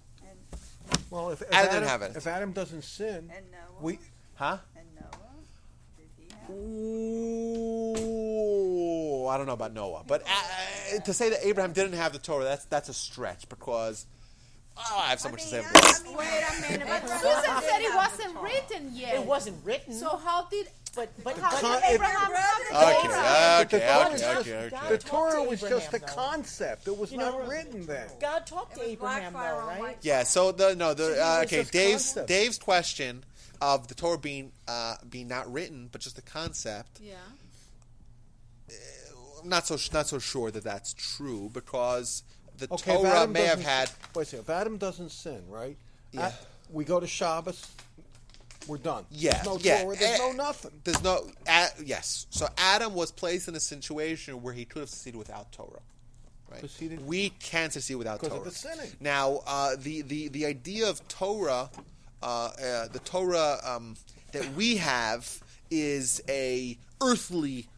Well, if Adam didn't have it. If Adam doesn't sin, And Noah? we And Noah? Did he have? Ooh, I don't know about Noah, but to say that Abraham didn't have the Torah, that's a stretch, because I have so much to say about this. Wait a minute, but Susan said it wasn't written yet. It wasn't written. So how did Abraham the Torah was just a concept. It was not written then. God talked to Abraham, though, right? Yeah. So just concept. Dave's question of the Torah being not written, but just a concept. Yeah. I'm not so sure that that's true, because the Okay, if Torah Adam may have doesn't- had. Wait a second. If Adam doesn't sin, right? Yeah. We go to Shabbos. We're done. Yeah, There's no yeah. Torah. There's no nothing. There's no yes. So Adam was placed in a situation where he could have succeeded without Torah. Right? Proceeded? We can succeed without Because Torah. of the sinning. Now, the idea of Torah, the Torah that we have is a earthly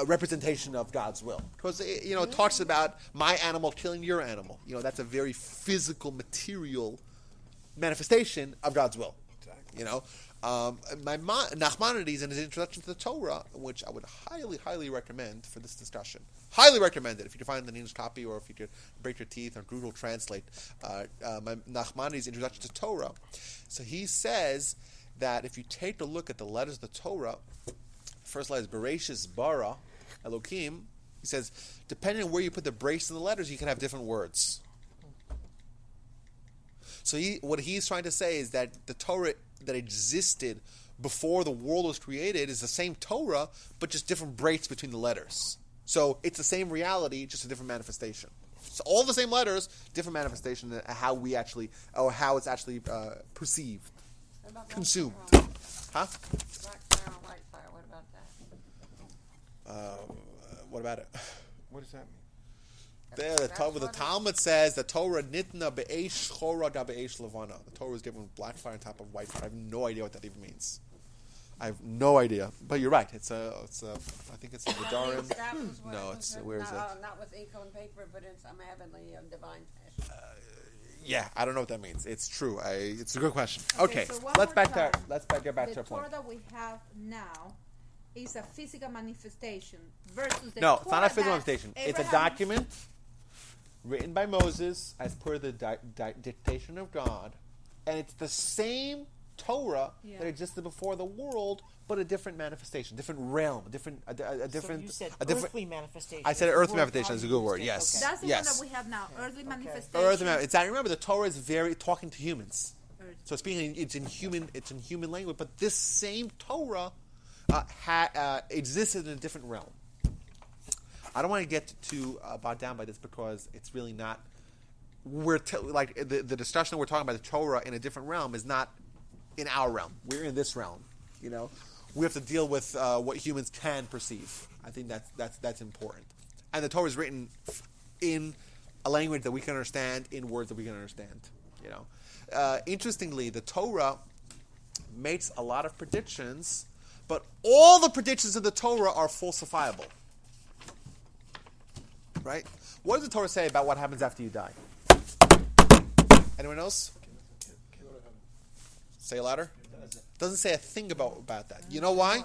representation of God's will, because it talks about my animal killing your animal. That's a very physical, material manifestation of God's will. Nachmanides in his introduction to the Torah, which I would highly, highly recommend for this discussion. Highly recommend it if you can find the English copy, or if you could break your teeth on Google Translate. Nachmanides' introduction to Torah. So he says that if you take a look at the letters of the Torah, first letter is Bereshis bara Elokim. He says, depending on where you put the brace in the letters, you can have different words. So what he's trying to say is that the Torah that existed before the world was created is the same Torah, but just different breaks between the letters. So it's the same reality, just a different manifestation. So all the same letters, different manifestation, how we actually, or how it's actually perceived, What about consumed. Black Huh? fire, white fire, what about that? What about it? What does that mean? There, the Talmud says the Torah nitna be'esh chora da be'esh levana. The Torah was given with black fire on top of white fire. I have no idea what that even means. I have no idea. But you're right. It's I think it's in the Darim. No, it's where is it? Not with ink on paper, but in some heavenly divine fashion. Yeah, I don't know what that means. It's true. It's a good question. Okay, Okay, so one let's more get time. back to The our point. Torah that we have now is a physical manifestation versus the No, Torah it's not a physical that manifestation. It's a Abraham- document written by Moses as per the dictation of God, and it's the same Torah that existed before the world, but a different manifestation, different realm, a different. So you said a different. earthly manifestation. I said That's the earthly word, manifestation how is a you good used word. it. Yes, Okay. That's the yes. one that we have now. Earthly manifestation. Earthly manifestation. Remember, the Torah is very talking to humans. So speaking, it's in human language, but this same Torah existed in a different realm. I don't want to get too bogged down by this because it's really not. The discussion that we're talking about the Torah in a different realm is not in our realm. We're in this realm. You know, we have to deal with what humans can perceive. I think that's important. And the Torah is written in a language that we can understand, in words that we can understand. You know, interestingly, the Torah makes a lot of predictions, but all the predictions in the Torah are falsifiable. Right? What does the Torah say about what happens after you die? Anyone else? Say it louder. Doesn't say a thing about that. You know why?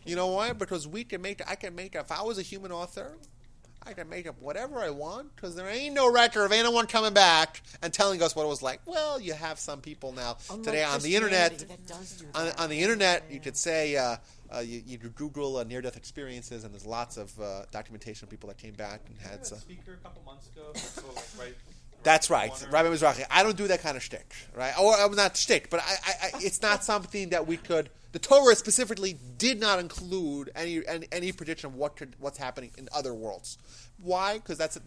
You know why? Because I can make if I was a human author, I can make up whatever I want because there ain't no record of anyone coming back and telling us what it was like. Well, you have some people now today on the internet. That does do On the internet, you could say you Google near-death experiences, and there's lots of documentation of people that came back and had. A speaker a couple months ago. So right. That's right, Rabbi Mizrahi. I don't do that kind of shtick, right? Or not shtick, but I it's not something that we could. The Torah specifically did not include any prediction of what's happening in other worlds. Why? Because that's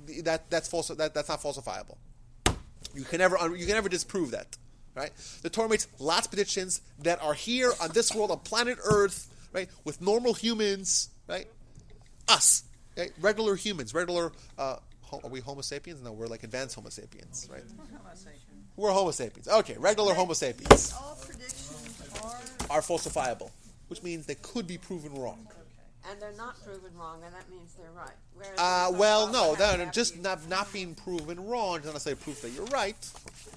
false. That's not falsifiable. You can never disprove that, right? The Torah makes lots of predictions that are here on this world, on planet Earth, right, with normal humans, right? Us, okay? Regular humans, regular. Are we Homo sapiens? No, we're like advanced Homo sapiens, right? We're Homo sapiens. Okay, regular Homo sapiens All predictions are falsifiable, which means they could be proven wrong. And they're not proven wrong, and that means they're right. Well, no, they're just not being proven wrong doesn't necessarily proof that you're right.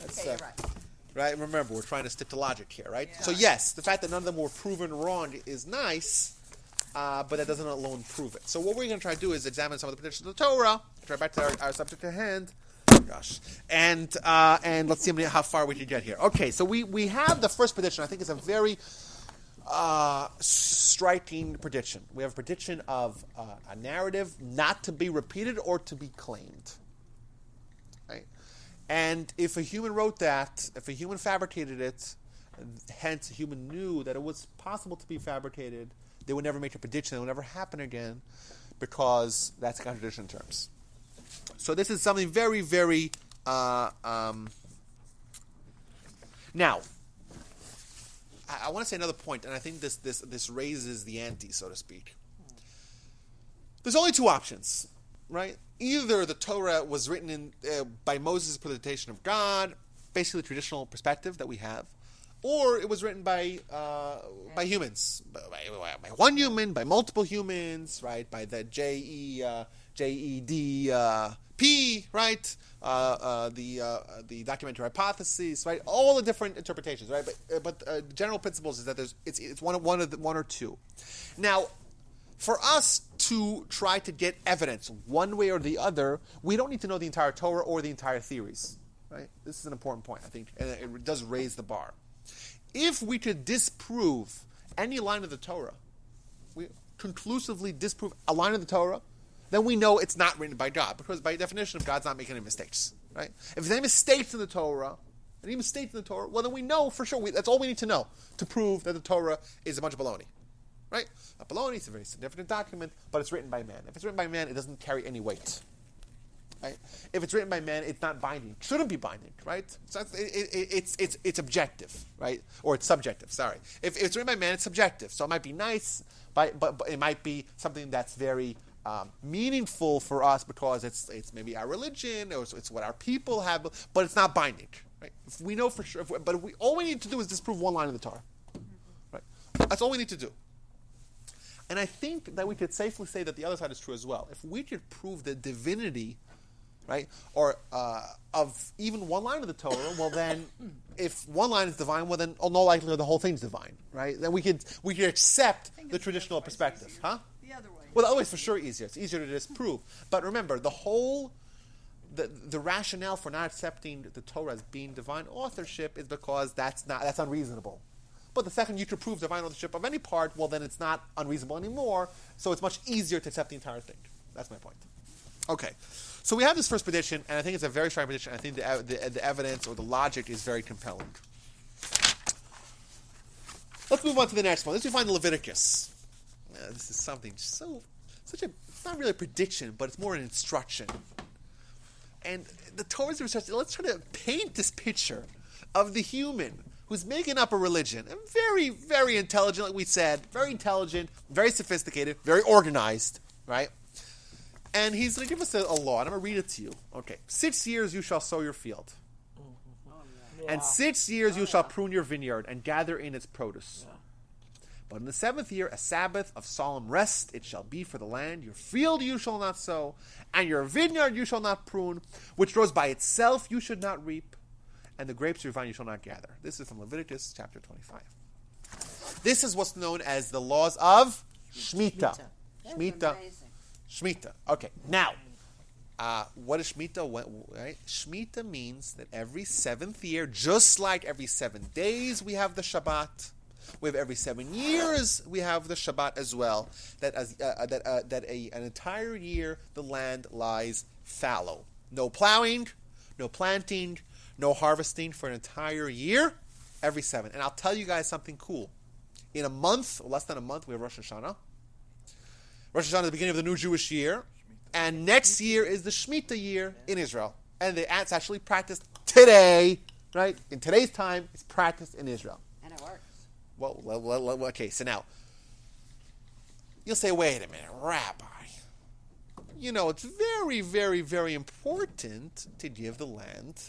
That's, Okay, you're right. right? Remember, we're trying to stick to logic here, right? So yes, the fact that none of them were proven wrong is nice, but that doesn't alone prove it. So what we're going to try to do is examine some of the predictions of the Torah, try back to our subject at hand. Gosh, and let's see how far we can get here. Okay, so we have the first prediction. I think it's a very striking prediction. We have a prediction of a narrative not to be repeated or to be claimed. Right? And if a human wrote that, if a human fabricated it, hence a human knew that it was possible to be fabricated, they would never make a prediction. It would never happen again because that's a contradiction in terms. So this is something very, very... now, I want to say another point, and I think this raises the ante, so to speak. There's only two options, right? Either the Torah was written by Moses' per the dictation of God, basically the traditional perspective that we have, or it was written by humans, by one human, by multiple humans, right? By the JEDP, right? The documentary hypotheses, right? All the different interpretations, right? But general principles is that it's one or two. Now, for us to try to get evidence one way or the other, we don't need to know the entire Torah or the entire theories, right? This is an important point, I think, and it does raise the bar. If we could disprove any line of the Torah, we conclusively disprove a line of the Torah, then we know it's not written by God, because by definition, God's not making any mistakes, right? If there's any mistakes in the Torah, any mistakes in the Torah, well, then we know for sure. That's all we need to know to prove that the Torah is a bunch of baloney. Right? Baloney is a very significant document, but it's written by man. If it's written by man, it doesn't carry any weight. Right? If it's written by man, it's not binding. It shouldn't be binding, right? So it's objective, right? Or it's subjective, sorry. If it's written by man, it's subjective. So it might be nice, but it might be something that's very meaningful for us because it's maybe our religion or it's what our people have, but it's not binding, right? If we know for sure, all we need to do is disprove one line in the Torah, right? That's all we need to do. And I think that we could safely say that the other side is true as well. If we could prove the divinity, right, or of even one line of the Torah, well then, if one line is divine, well then, no likelihood the whole thing's divine, right? Then we could accept the traditional perspective, easier. huh? The other way. Well, the other way is for sure easier. It's easier to disprove. But remember, the rationale for not accepting the Torah as being divine authorship is because that's unreasonable. But the second you can prove divine authorship of any part, well then it's not unreasonable anymore. So it's much easier to accept the entire thing. That's my point. Okay, so we have this first prediction, and I think it's a very strong prediction. I think the evidence or the logic is very compelling. Let's move on to the next one. Let's find Leviticus. This is something it's not really a prediction, but it's more an instruction. And the Torah's instruction. Let's try to paint this picture of the human who's making up a religion, and very, very intelligent, like we said, very intelligent, very sophisticated, very organized, right? And he's going to give us a law, and I'm going to read it to you. Okay. 6 years you shall sow your field. And 6 years you shall prune your vineyard and gather in its produce. But in the 7th year, a Sabbath of solemn rest it shall be for the land. Your field you shall not sow, and your vineyard you shall not prune, which grows by itself you should not reap, and the grapes of your vine you shall not gather. This is from Leviticus chapter 25. This is what's known as the laws of Shemitah. Shemitah. Okay, now, what is Shemitah? Right? Shemitah means that every 7th year, just like every 7 days we have the Shabbat, with every 7 years we have the Shabbat as well, that an entire year the land lies fallow. No plowing, no planting, no harvesting for an entire year, every 7. And I'll tell you guys something cool. In a month, or less than a month, we have Rosh Hashanah. Rosh Hashanah is the beginning of the new Jewish year. And next year is the Shemitah year in Israel. And it's actually practiced today, right? In today's time, it's practiced in Israel. And it works. Well, okay, so now, you'll say, wait a minute, Rabbi. It's very, very, very important to give the land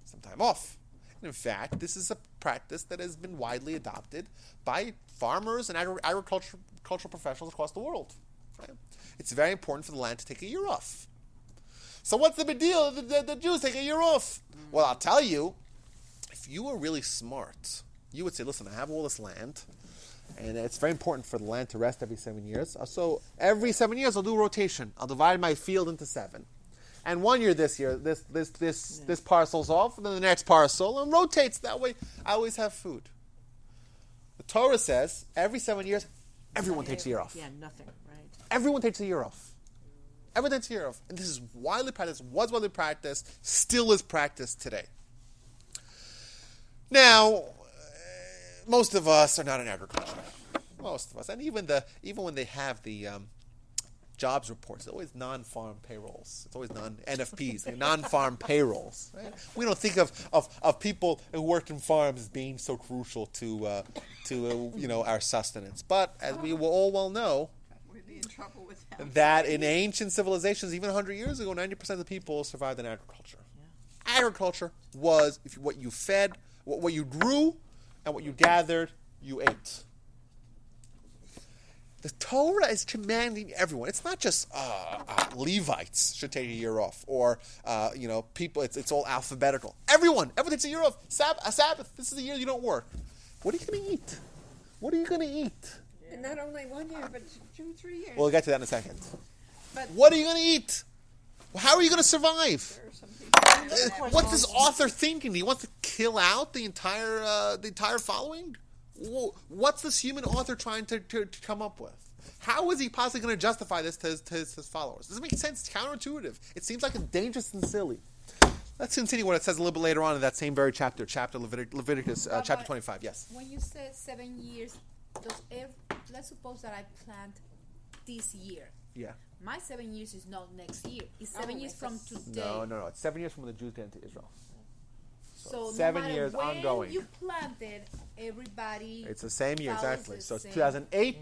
some time off. And in fact, this is a practice that has been widely adopted by farmers and agricultural professionals across the world. Right? It's very important for the land to take a year off. So what's the big deal? The Jews take a year off. Well, I'll tell you, if you were really smart, you would say, listen, I have all this land, and it's very important for the land to rest every 7 years. So every 7 years, I'll do a rotation. I'll divide my field into 7. And 1 year this parcel's off, and then the next parcel, and rotates. That way, I always have food. The Torah says every 7 years, everyone takes a year off. Yeah, nothing, right? Everyone takes a year off. Everyone takes a year off. And this is widely practiced, was widely practiced, still is practiced today. Now, most of us are not in agriculture. Most of us. And even when they have the jobs reports, it's always non-farm payrolls. It's always non-NFPs, non-farm payrolls. Right? We don't think of people who work in farms as being so crucial to our sustenance. But as we will all well know, We'd be in trouble with that. that in ancient civilizations, even 100 years ago, 90% of the people survived in agriculture. Yeah. Agriculture was what you fed, what you grew, and what you gathered, you ate. The Torah is commanding everyone. It's not just Levites should take a year off, or people. It's all alphabetical. Everyone takes a year off. A Sabbath. This is the year you don't work. What are you going to eat? What are you going to eat? And not only 1 year, but 2, 3 years. We'll get to that in a second. But what are you going to eat? How are you going to survive? There are some people What's this author thinking? Do he want to kill out the entire following? What's this human author trying to come up with? How is he possibly going to justify this to his followers? Doesn't make sense. It's counterintuitive. It seems like it's dangerous and silly. Let's continue what it says a little bit later on in that same very chapter, Leviticus, chapter 25. Yes. When you said 7 years, let's suppose that I plant this year. Yeah. My 7 years is not next year. It's 7 years it's from today. No. It's 7 years from when the Jews get into Israel. So 7 no matter years when ongoing. you planted, everybody. It's the same year, follows exactly. the So it's same. 2008,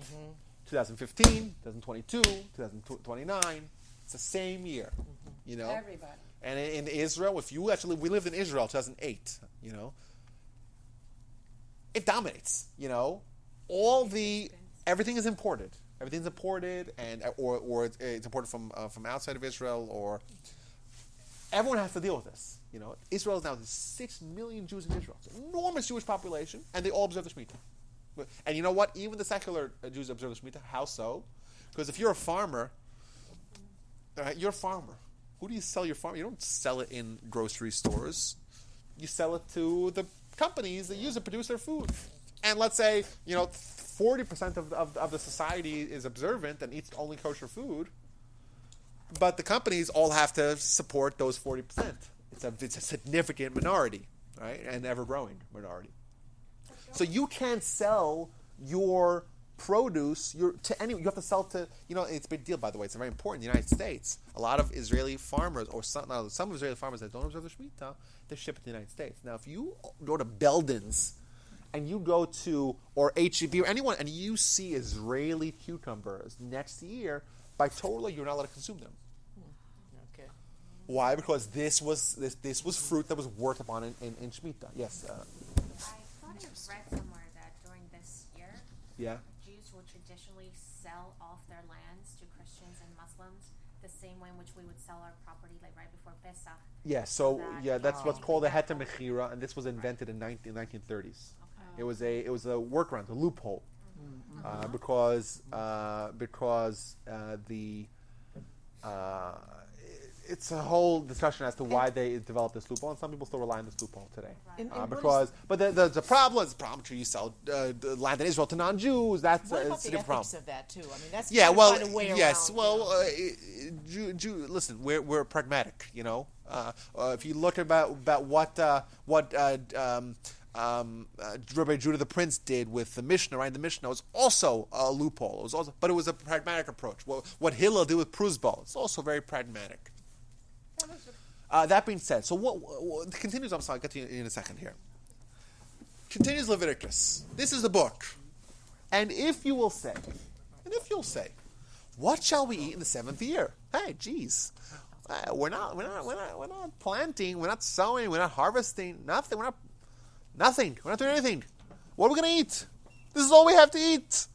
2015, 2022, 2029. It's the same year, you know. Everybody. And in Israel, we lived in Israel 2008, you know. It dominates, you know. Everything is imported. Everything's imported, and or it's imported from outside of Israel, or everyone has to deal with this. You know, Israel is now 6 million Jews in Israel. It's an enormous Jewish population, and they all observe the Shemitah. And you know what? Even the secular Jews observe the Shemitah. How so? Because if you're a farmer, you're a farmer. Who do you sell your farm? You don't sell it in grocery stores. You sell it to the companies that use it to produce their food. And let's say, 40% of the society is observant and eats only kosher food, but the companies all have to support those 40%. It's a significant minority, right? And ever-growing minority. So you can't sell your produce to anyone. You have to sell to, it's a big deal, by the way. It's very important in the United States. A lot of Israeli farmers, or some Israeli farmers that don't observe the Shemitah, they ship it to the United States. Now, if you go to Belden's and you go to, or H-E-B or anyone, and you see Israeli cucumbers next year, by Torah, you're not allowed to consume them. Okay. Why? Because this was fruit that was worked upon in Shemitah. Yes. I thought I read somewhere that during this year, Yeah. Jews will traditionally sell off their lands to Christians and Muslims the same way in which we would sell our property, like right before Pesach. Yeah. So that's what's called a Right. heter mechira, and this was invented in 1930s. It was a workaround, a loophole, because it's a whole discussion as to why they developed this loophole, and some people still rely on this loophole today. And what But there's a problem. It's a problem to you sell the land in Israel to non-Jews. That's What about it's a the different ethics problem. of that too? I mean, that's Yeah, kind well, of find a way yes, around, well, Listen, we're pragmatic, if you look about what Rabbi Judah the Prince did with the Mishnah, right? The Mishnah was also a loophole. But it was a pragmatic approach. What Hillel did with Prusbal, it's also very pragmatic. That being said, so what continues? I'm sorry, I'll get to you in a second here. Continues Leviticus. This is the book, and if you'll say, what shall we eat in the 7th year? Hey, geez, we're not planting, we're not sowing, we're not harvesting, nothing. We're not doing anything. What are we going to eat? This is all we have to eat.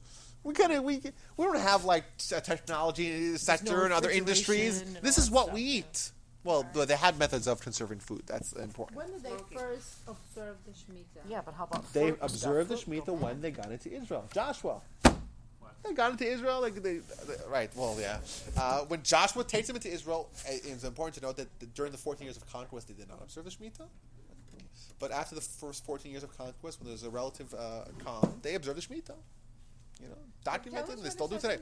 We don't have like a technology sector and other industries. refrigeration and This all is that what stuff, we yeah. eat. Well, they had methods of conserving food. That's important. When did they first observe the Shemitah? Yeah, but how about They fruit and stuff? observed the Fruit Shemitah go when bad. they got into Israel. Joshua. They got into Israel. Right. Well, yeah. When Joshua takes them into Israel, it's important to note that during the 14 years of conquest, they did not observe the Shemitah. But after the first 14 years of conquest, when there's a relative calm, they observe the Shemitah. Documented, and they still do today.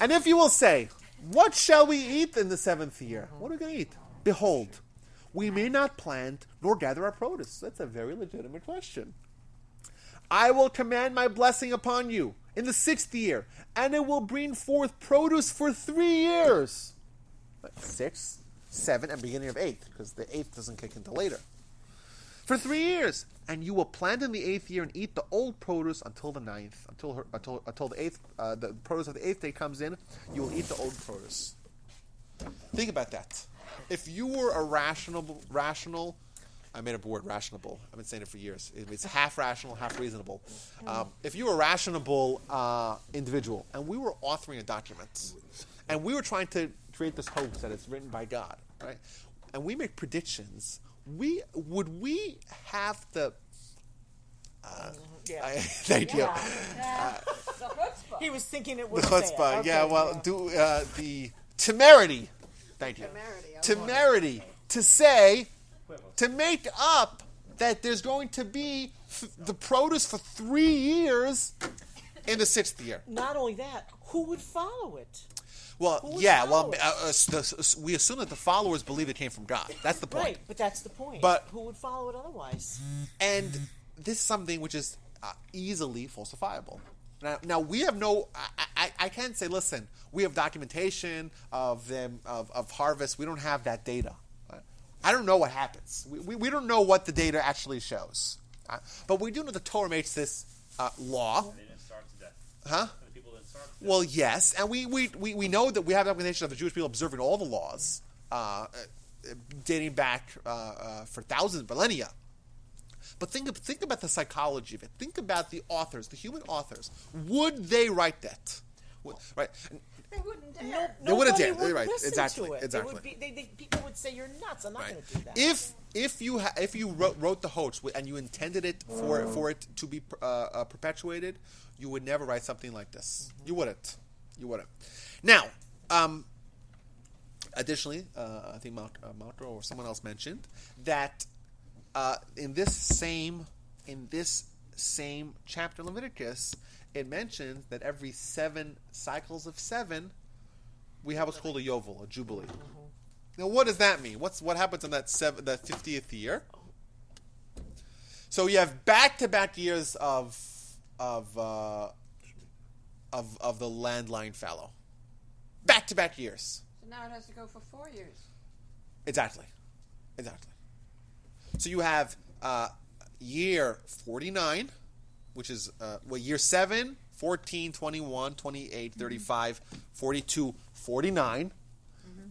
And if you will say, what shall we eat in the 7th year? What are we going to eat? Behold, we may not plant nor gather our produce. That's a very legitimate question. I will command my blessing upon you in the 6th year, and it will bring forth produce for 3 years. 6, 7, and beginning of 8th, because the 8th doesn't kick into later. For 3 years, and you will plant in the 8th year and eat the old produce until the 9th, until the 8th, the produce of the 8th day comes in. You will eat the old produce. Think about that. If you were a rational, I made up the word rationable. I've been saying it for years. It's half rational, half reasonable. If you were a rationable individual, and we were authoring a document, and we were trying to create this hope that it's written by God, right? And we make predictions. Would we have the? Yeah. Thank you. He was thinking it The was chutzpah. Okay, Yeah. Well, the temerity. Thank you. Temerity to say, to make up that there's going to be the produce for 3 years in the 6th year. Not only that, who would follow it? Well, Who would yeah. follow Well, it? we assume that the followers believe it came from God. That's the point. Right, but that's the point. But- who would follow it otherwise? And this is something which is easily falsifiable. Now we have no. I can't say. Listen, we have documentation of them of harvest. We don't have that data. I don't know what happens. We don't know what the data actually shows. But we do know the Torah makes this law. They didn't starve to death. Huh? The people didn't starve to death. Well, yes, and we know that we have documentation of the Jewish people observing all the laws, dating back for thousands, millennia. But think about the psychology of it. Think about the authors, the human authors. Would they write that? Right? They wouldn't dare. They wouldn't Nobody dare. would Right? listen Exactly. to it. Exactly. It would be, people would say, "You're nuts. I'm not Right. going to do that." If you wrote the Hoch and you intended it for it to be perpetuated, you would never write something like this. You wouldn't. Now, additionally, I think Maltro or someone else mentioned that in this same chapter in Leviticus, it mentions that every 7 cycles of 7, we have what's called a yovel, a jubilee. Now, what does that mean? What happens in that 50th year? So you have back-to-back years of the landline fallow. Back-to-back years. So now it has to go for 4 years. Exactly. So you have year 49, which is year 7, 14, 21, 28, 35, 42, 49.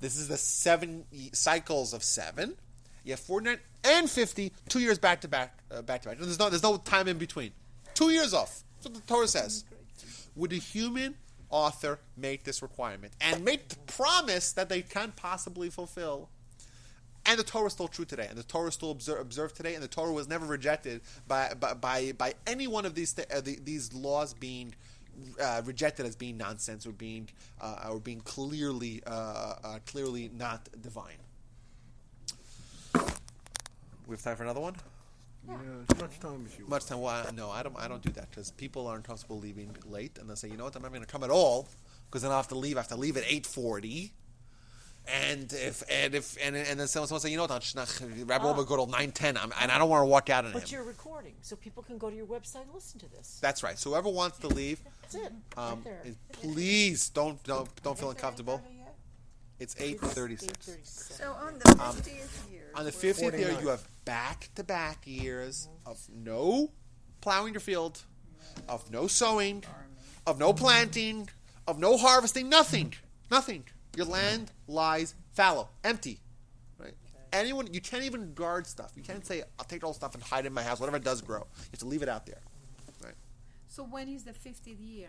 This is the 7 cycles of 7. You have 49 and 50, 2 years back to back. There's no time in between. 2 years off. That's what the Torah says. Would a human author make this requirement and make the promise that they can't possibly fulfill? And the Torah is still true today, and the Torah is still observed today, and the Torah was never rejected by any one of these laws being rejected as being nonsense or being clearly not divine. We have time for another one. Yeah, as much time as you want. Much time? Well, no, I don't do that because people aren't comfortable leaving late, and they say, you know what, I'm not going to come at all because then I have to leave. I have to leave at 8:40. And then someone say, you know what, Rabbi will go till 9:10, and I don't want to walk out on him. But you're recording, so people can go to your website and listen to this. That's right. So whoever wants to leave, That's it. Right there. please don't feel uncomfortable. It's 8:36. So on the 50th year. On the 50th year, you have back-to-back years of no plowing your field, of no sowing, of no planting, of no harvesting, nothing. Your land lies fallow, empty. Right? Anyone, you can't even guard stuff. You can't say, I'll take all the stuff and hide it in my house, whatever it does grow. You have to leave it out there. Right? So when is the 50th year?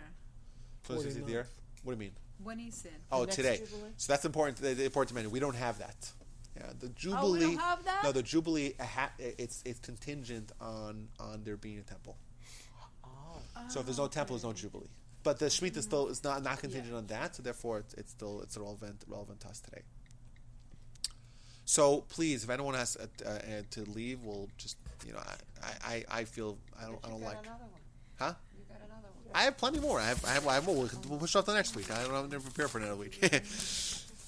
So this is the year? What do you mean? When is it? Oh, next today. Jubilee? So that's important to mention. We don't have that. Yeah, the Jubilee. Oh, we don't have that? No, the Jubilee. It's contingent on there being a temple. So if there's no temple, there's no Jubilee. But the Shemitah still is not contingent on that. So therefore, it's relevant to us today. So please, if anyone has to leave, we'll just I feel I don't like. Another one. Huh? You got another one. I have plenty more. I have more. We'll push off the next week. I'm never prepared for another week.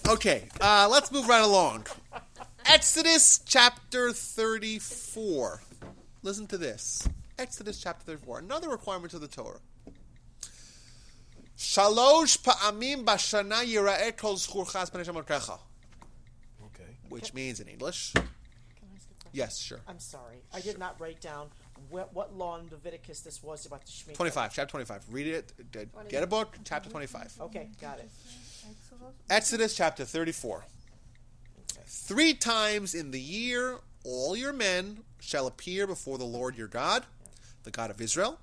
Okay, let's move right along. Exodus chapter 34. Listen to this. Exodus chapter 34. Another requirement of the Torah. Shalosh pa'amim bashana yira'eh kol zchurcha es pnei Hashem Elokecha. Okay. Which means in English. Can I ask a question? Yes, sure. I'm sorry. I did not write down what law in Leviticus this was about the Shemitah. 25, chapter 25. Read it. Get a book, chapter 25. Okay, got it. Exodus chapter 34. 3 times in the year, all your men shall appear before the Lord your God, the God of Israel.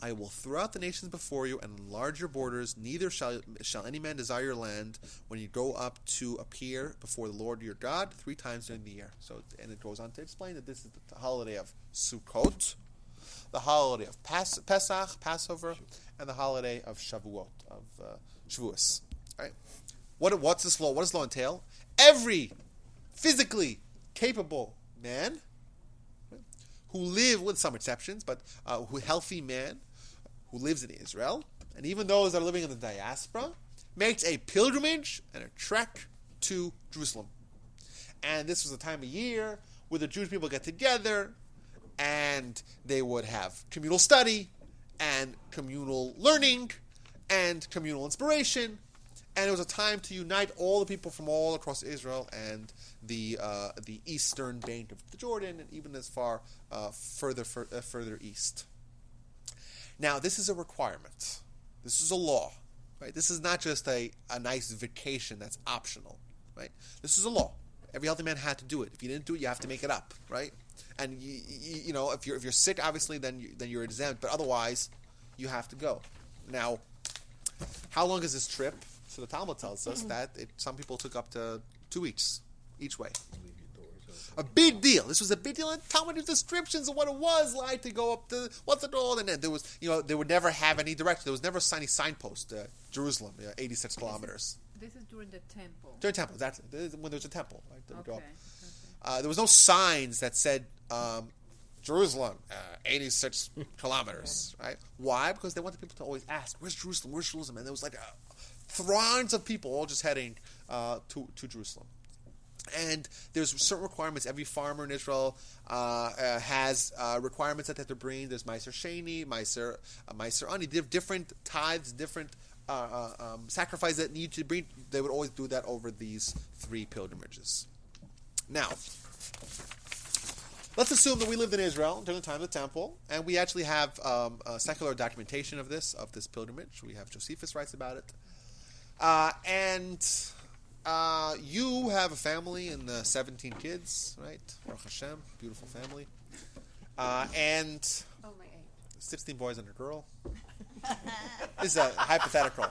I will throw out the nations before you and enlarge your borders. Neither shall any man desire your land when you go up to appear before the Lord your God 3 times during the year. So, and it goes on to explain that this is the holiday of Sukkot, the holiday of Pesach, Passover, and the holiday of Shavuot, of Shavuos. Right? What's this law? What does law entail? Every physically capable man who live, with some exceptions, but healthy man who lives in Israel, and even those that are living in the diaspora, makes a pilgrimage and a trek to Jerusalem. And this was a time of year where the Jewish people get together and they would have communal study and communal learning and communal inspiration. And it was a time to unite all the people from all across Israel and the eastern bank of the Jordan, and even as far further east. Now, this is a requirement. This is a law, right? This is not just a nice vacation that's optional, right? This is a law. Every healthy man had to do it. If you didn't do it, you have to make it up, right? And you know, if you're sick, obviously, then you're exempt. But otherwise, you have to go. Now, how long is this trip? So the Talmud tells us that some people took up to 2 weeks each way. A big deal. This was a big deal. And Talmudic descriptions of what it was like to go up to what's it all, and then there was, they would never have any direction. There was never any signpost. Jerusalem, 86 kilometers. This is during the temple. During temple, that's when there's a temple. Right? There, we go. Okay. There was no signs that said Jerusalem, 86 kilometers. Right? Why? Because they wanted people to always ask, "Where's Jerusalem? Where's Jerusalem?" And there was like throngs of people all just heading to Jerusalem. And there's certain requirements. Every farmer in Israel has requirements that they have to bring. There's Meiser Sheni, Meiser Ani. They have different tithes, different sacrifices that need to bring. They would always do that over these 3 pilgrimages. Now, let's assume that we lived in Israel during the time of the temple, and we actually have secular documentation of this pilgrimage. We have Josephus writes about it. You have a family and 17 kids, right? Baruch Hashem, beautiful family. And Only 8. 16 boys and a girl. This is a hypothetical.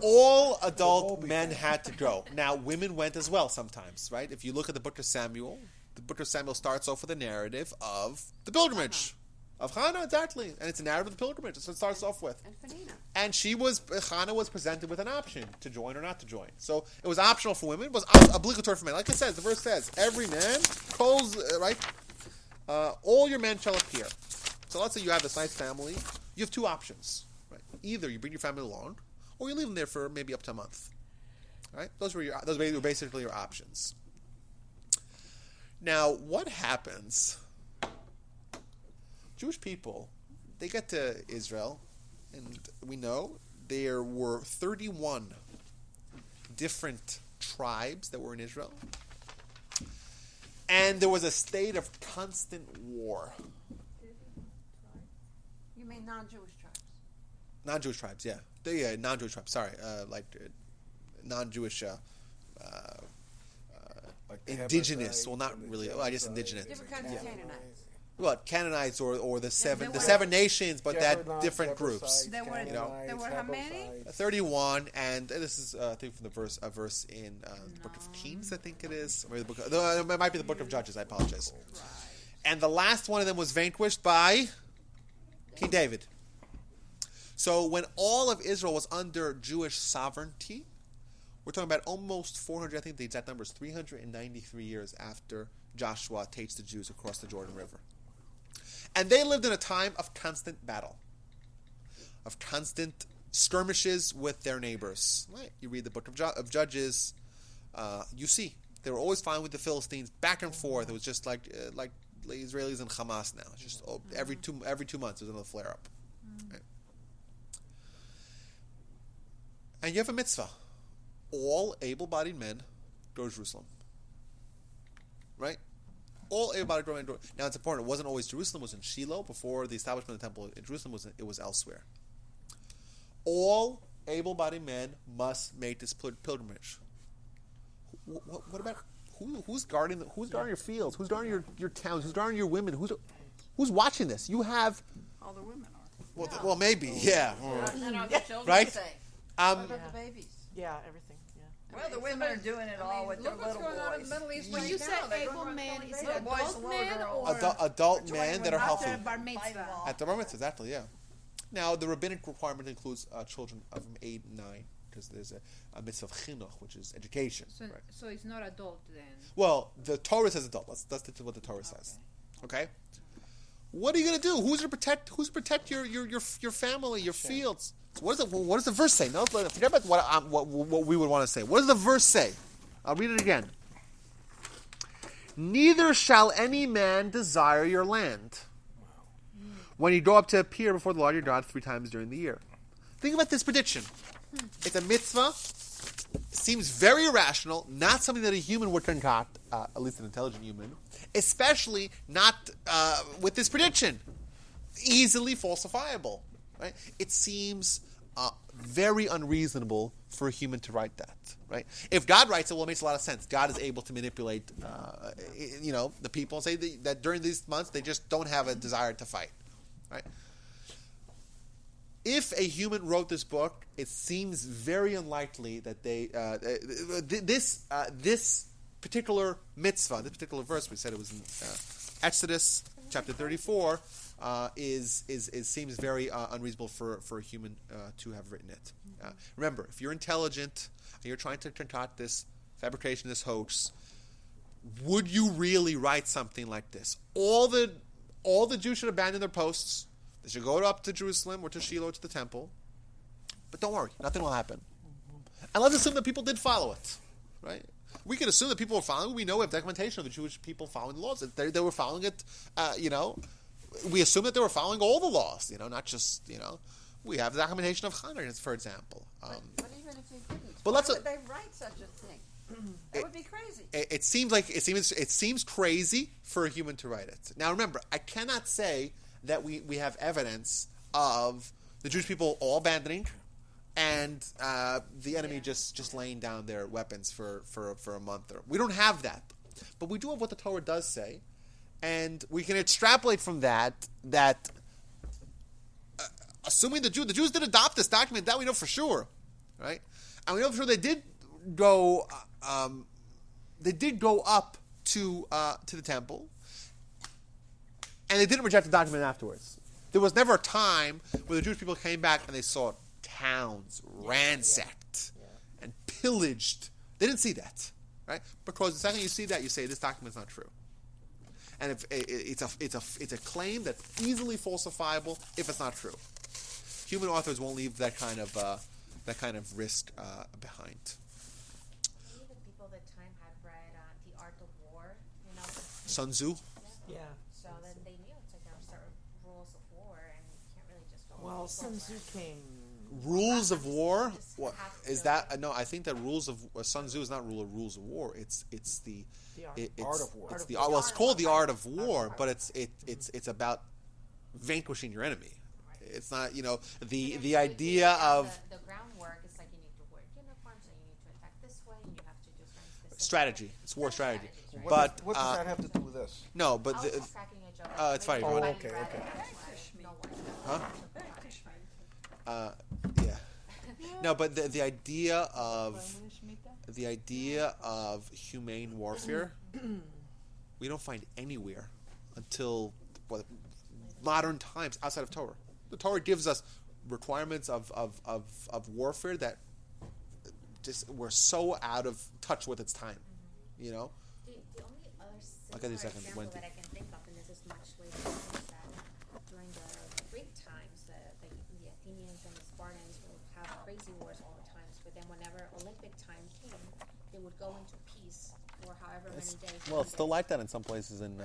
All adult men had to go. Now, women went as well sometimes, right? If you look at the book of Samuel, the book of Samuel starts off with a narrative of the pilgrimage. Of Hannah, exactly. And it's a narrative of the pilgrimage. That's what it starts off with. And Penina. And Hannah was presented with an option to join or not to join. So it was optional for women. It was obligatory for men. Like it says, the verse says, every man calls, right? All your men shall appear. So let's say you have this nice family. You have 2 options, right? Either you bring your family along, or you leave them there for maybe up to a month. Right? Those were basically your options. Now, what happens? Jewish people, they get to Israel, and we know there were 31 different tribes that were in Israel. And there was a state of constant war. You mean non-Jewish tribes? Non-Jewish tribes, yeah. Non-Jewish tribes, sorry. Non-Jewish, Like indigenous. Hebrides, Well, not really. Well, I guess indigenous. Different kinds of Canaanites. Well, Canaanites or the seven were- 7 nations, but that Jebusites, different groups. There were- Canaanites, there were how many? Hebrides. 31, and this is I think from a verse in the book of Kings, I think it is, or the book. It might be the book of Judges. I apologize. Right. And the last one of them was vanquished by King David. So when all of Israel was under Jewish sovereignty, we're talking about almost 400. I think the exact number is 393 years after Joshua takes the Jews across the Jordan River. And they lived in a time of constant battle, of constant skirmishes with their neighbors. Right? You read the book of Judges, you see they were always fighting with the Philistines, back and forth. It was just like the Israelis and Hamas now. It's just every 2 months there's another flare up. Right? And you have a mitzvah: all able-bodied men go to Jerusalem. Right? All able-bodied men go. Now it's important. It wasn't always Jerusalem. It was in Shiloh before the establishment of the temple. In Jerusalem it was elsewhere. All able-bodied men must make this pilgrimage. What about who's guarding your fields? Who's guarding your towns? Who's guarding your women? Who's watching this? You have. All the women are. Well, maybe, yeah. And are the children Right? safe? Um, What about the babies? Yeah, everything. Yeah. Well, the women are doing it all with their Look what's little going on in boys. the Middle East When right you now. say They're able going around men, killing is it babies. Boys adult and little men girls. or adult men that are after healthy. bar mitzvah? At the bar mitzvah, exactly, yeah. Now, the rabbinic requirement includes children of 8 and 9, because there's a mitzvah of chinuch, which is education. So, Right. so it's not adult then. Well, the Torah says adult. That's what the Torah says. Okay? What are you going to do? Who's going to protect your family, your fields? So what does the verse say? No, forget about what we would want to say. What does the verse say? I'll read it again. Neither shall any man desire your land when you go up to appear before the Lord your God 3 times during the year. Think about this prediction. It's a mitzvah. Seems very irrational. Not something that a human would concoct, at least an intelligent human. Especially not with this prediction. Easily falsifiable. Right? It seems very unreasonable for a human to write that. Right? If God writes it, well, it makes a lot of sense. God is able to manipulate, the people and say that during these months they just don't have a desire to fight. Right? If a human wrote this book, it seems very unlikely that this particular mitzvah, this particular verse, we said it was in Exodus chapter 34, seems very unreasonable for a human to have written it. Remember, if you're intelligent and you're trying to concoct this fabrication, this hoax, would you really write something like this? All the Jews should abandon their posts. They should go up to Jerusalem or to Shiloh, to the temple. But don't worry, nothing will happen. And let's assume that people did follow it, right? We can assume that people were following. We know we have documentation of the Jewish people following the laws. They were following it, We assume that they were following all the laws, not just, We have documentation of Hanukkah, for example. But even if they didn't, but why would they write such a thing? That would be crazy. It seems crazy for a human to write it. Now remember, I cannot say that we have evidence of the Jewish people all abandoning and the enemy just laying down their weapons for a month. We don't have that. But we do have what the Torah does say, and we can extrapolate from that assuming the Jews did adopt this document, that we know for sure, right? And we know for sure they did go up to the temple, and they didn't reject the document afterwards. There was never a time where the Jewish people came back and they saw towns ransacked and pillaged. They didn't see that, right? Because the second you see that, you say this document's not true, and if it's a claim that's easily falsifiable if it's not true. Human authors won't leave that kind of risk behind. Maybe the people at the time had read The Art of War, Sun Tzu. Yeah. So then they knew there are certain rules of war, and you can't really just go. Well, Sun Tzu came. Rules of war? Just What have is to- that? No, I think that rules of Sun Tzu is not rules of war. It's the Art of war. It's the art. Well, it's called the art of war, but it's about vanquishing your enemy. It's not the idea of the groundwork is like you need to wear uniforms and you need to attack this way and you have to do certain specific strategy. It's war strategy. right? But What does that have to do with this? no, but I was just cracking a joke. it's fine. Maybe Oh, nobody okay, read okay. it, that's why no one Huh? Yeah. No, but the idea of humane warfare, we don't find anywhere until modern times outside of Torah. The Torah gives us requirements of warfare that just we're so out of touch with its time. The only other Okay, similar second, example Wendy. that I can think of, and this is much later, is that during the Greek times, the Athenians and the Spartans would have crazy wars all the time. But then whenever Olympic time came, they would go into peace for however many days. Well, it's still like that in some places in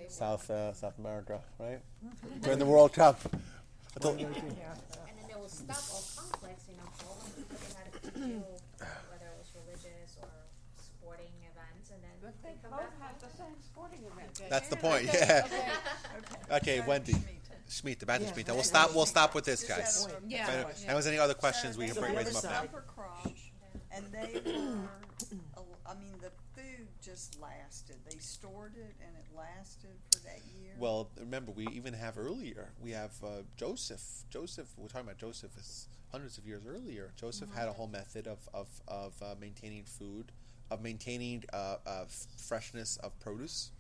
South America, right? During the World Cup. And then they would stop all conflicts, for all the people they had to do, whether it was religious or sporting events, and then But they come both back. have the same sporting event. That's the point. Yeah. Okay, Wendy. Shemitah, back to Yeah. Shemitah. We'll stop with this, guys. Yeah. If there's any other questions, we can So raise the them up other now. side. Upper crop, and they were, the food just lasted. They stored it and it lasted for that year. Well, remember, we even have earlier. We have Joseph. We're talking about Joseph is hundreds of years earlier. Joseph had a whole method of maintaining food, of maintaining freshness of produce.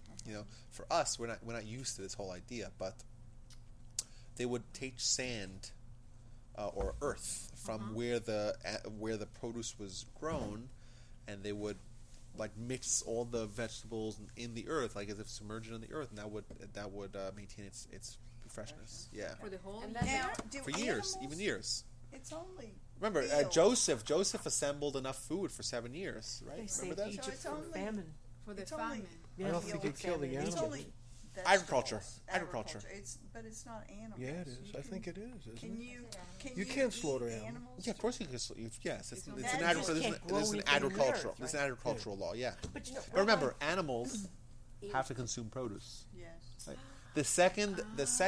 For us, we're not used to this whole idea, but they would take sand or earth from where the produce was grown, and they would like mix all the vegetables in the earth, like as if submerge it in the earth, and that would maintain its freshness. Yeah, For the whole And year? then Now, do for years, animals- even years. It's only Remember, fields. Joseph assembled enough food for 7 years, right? They Remember saved that? Egypt it's from only- famine. For the It's only- famine. I don't think you kill the It's It's animals. only Agriculture. vegetables, Agriculture. But it's not animals. Yeah, it is. You I can- think it is, isn't Can it? you? Can You you can't eat slaughter animals. Yeah, of course you can. Yes, it's That an just agricultural. can't grow There's an anything in the agricultural. earth, There's an right? agricultural law. Yeah, But you know, but remember, animals have to consume produce. Yes. Right. The second, this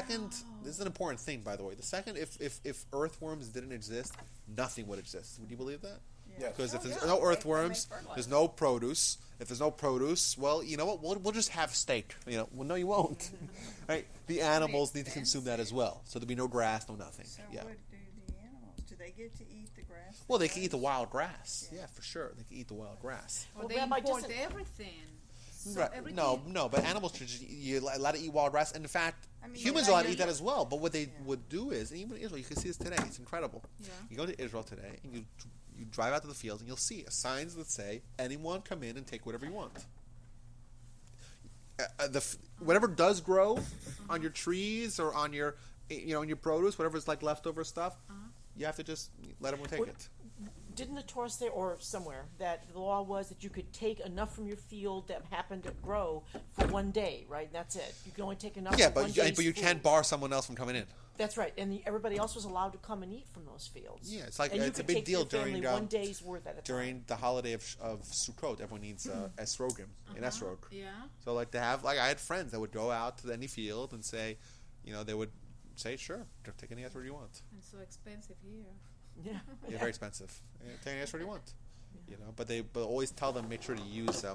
is an important thing, by the way. The second, if earthworms didn't exist, nothing would exist. Would you believe that? Yes. Because if Oh, there's yeah. no They earthworms, make fertilizer. there's no produce. If there's no produce, well, you know what? We'll just have steak. Well, no, you won't. Right? The animals need to consume that as well. So there'll be no grass, no nothing. So Yeah. what do the animals? Do they get to eat the grass? Well, they can eat the wild grass. Yeah, for sure. They can eat the wild grass. Or Well, they Rabbi, import doesn't- everything. So Right. everything. No, but animals you're allowed to eat wild grass. And in fact, I mean, humans yeah, are allowed to yeah, eat that yeah. as well. But what they Yeah. would do is, and even in Israel, you can see this today. It's incredible. Yeah. You go to Israel today, and you drive out to the fields, and you'll see signs that say, "Anyone come in and take whatever you want." Whatever does grow on your trees or on your, on your produce, whatever's like leftover stuff, you have to just let everyone take What- it. didn't the Torah say, or somewhere, that the law was that you could take enough from your field that happened to grow for one day, right? That's it. You can only take enough. Yeah, for but one you, day's but you food. can't bar someone else from coming in. That's right, and everybody else was allowed to come and eat from those fields. Yeah, it's like and you it's a could big take deal your family during one day's worth at a time. during the holiday of Sukkot. Everyone needs esrogim in esrog. Yeah. So like to have I had friends that would go out to any field and say, they would say, sure, take any esrog you want. And so expensive here. Yeah. Yeah, very expensive. Take any esrog you want. But always tell them make sure to use.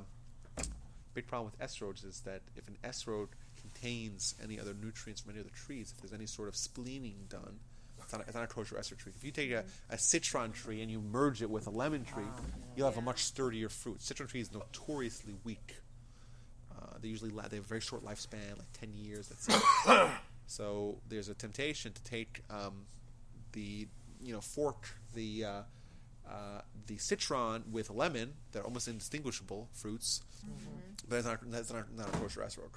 Big problem with esrogs is that if an esrog contains any other nutrients from any other trees, if there's any sort of spleening done, it's not a kosher esrog tree. If you take a citron tree and you merge it with a lemon tree, you'll have a much sturdier fruit. Citron tree is notoriously weak. They have a very short lifespan, like 10 years. That's it. So there's a temptation to take fork the citron with a lemon. They're almost indistinguishable fruits, but that's not a kosher esrog.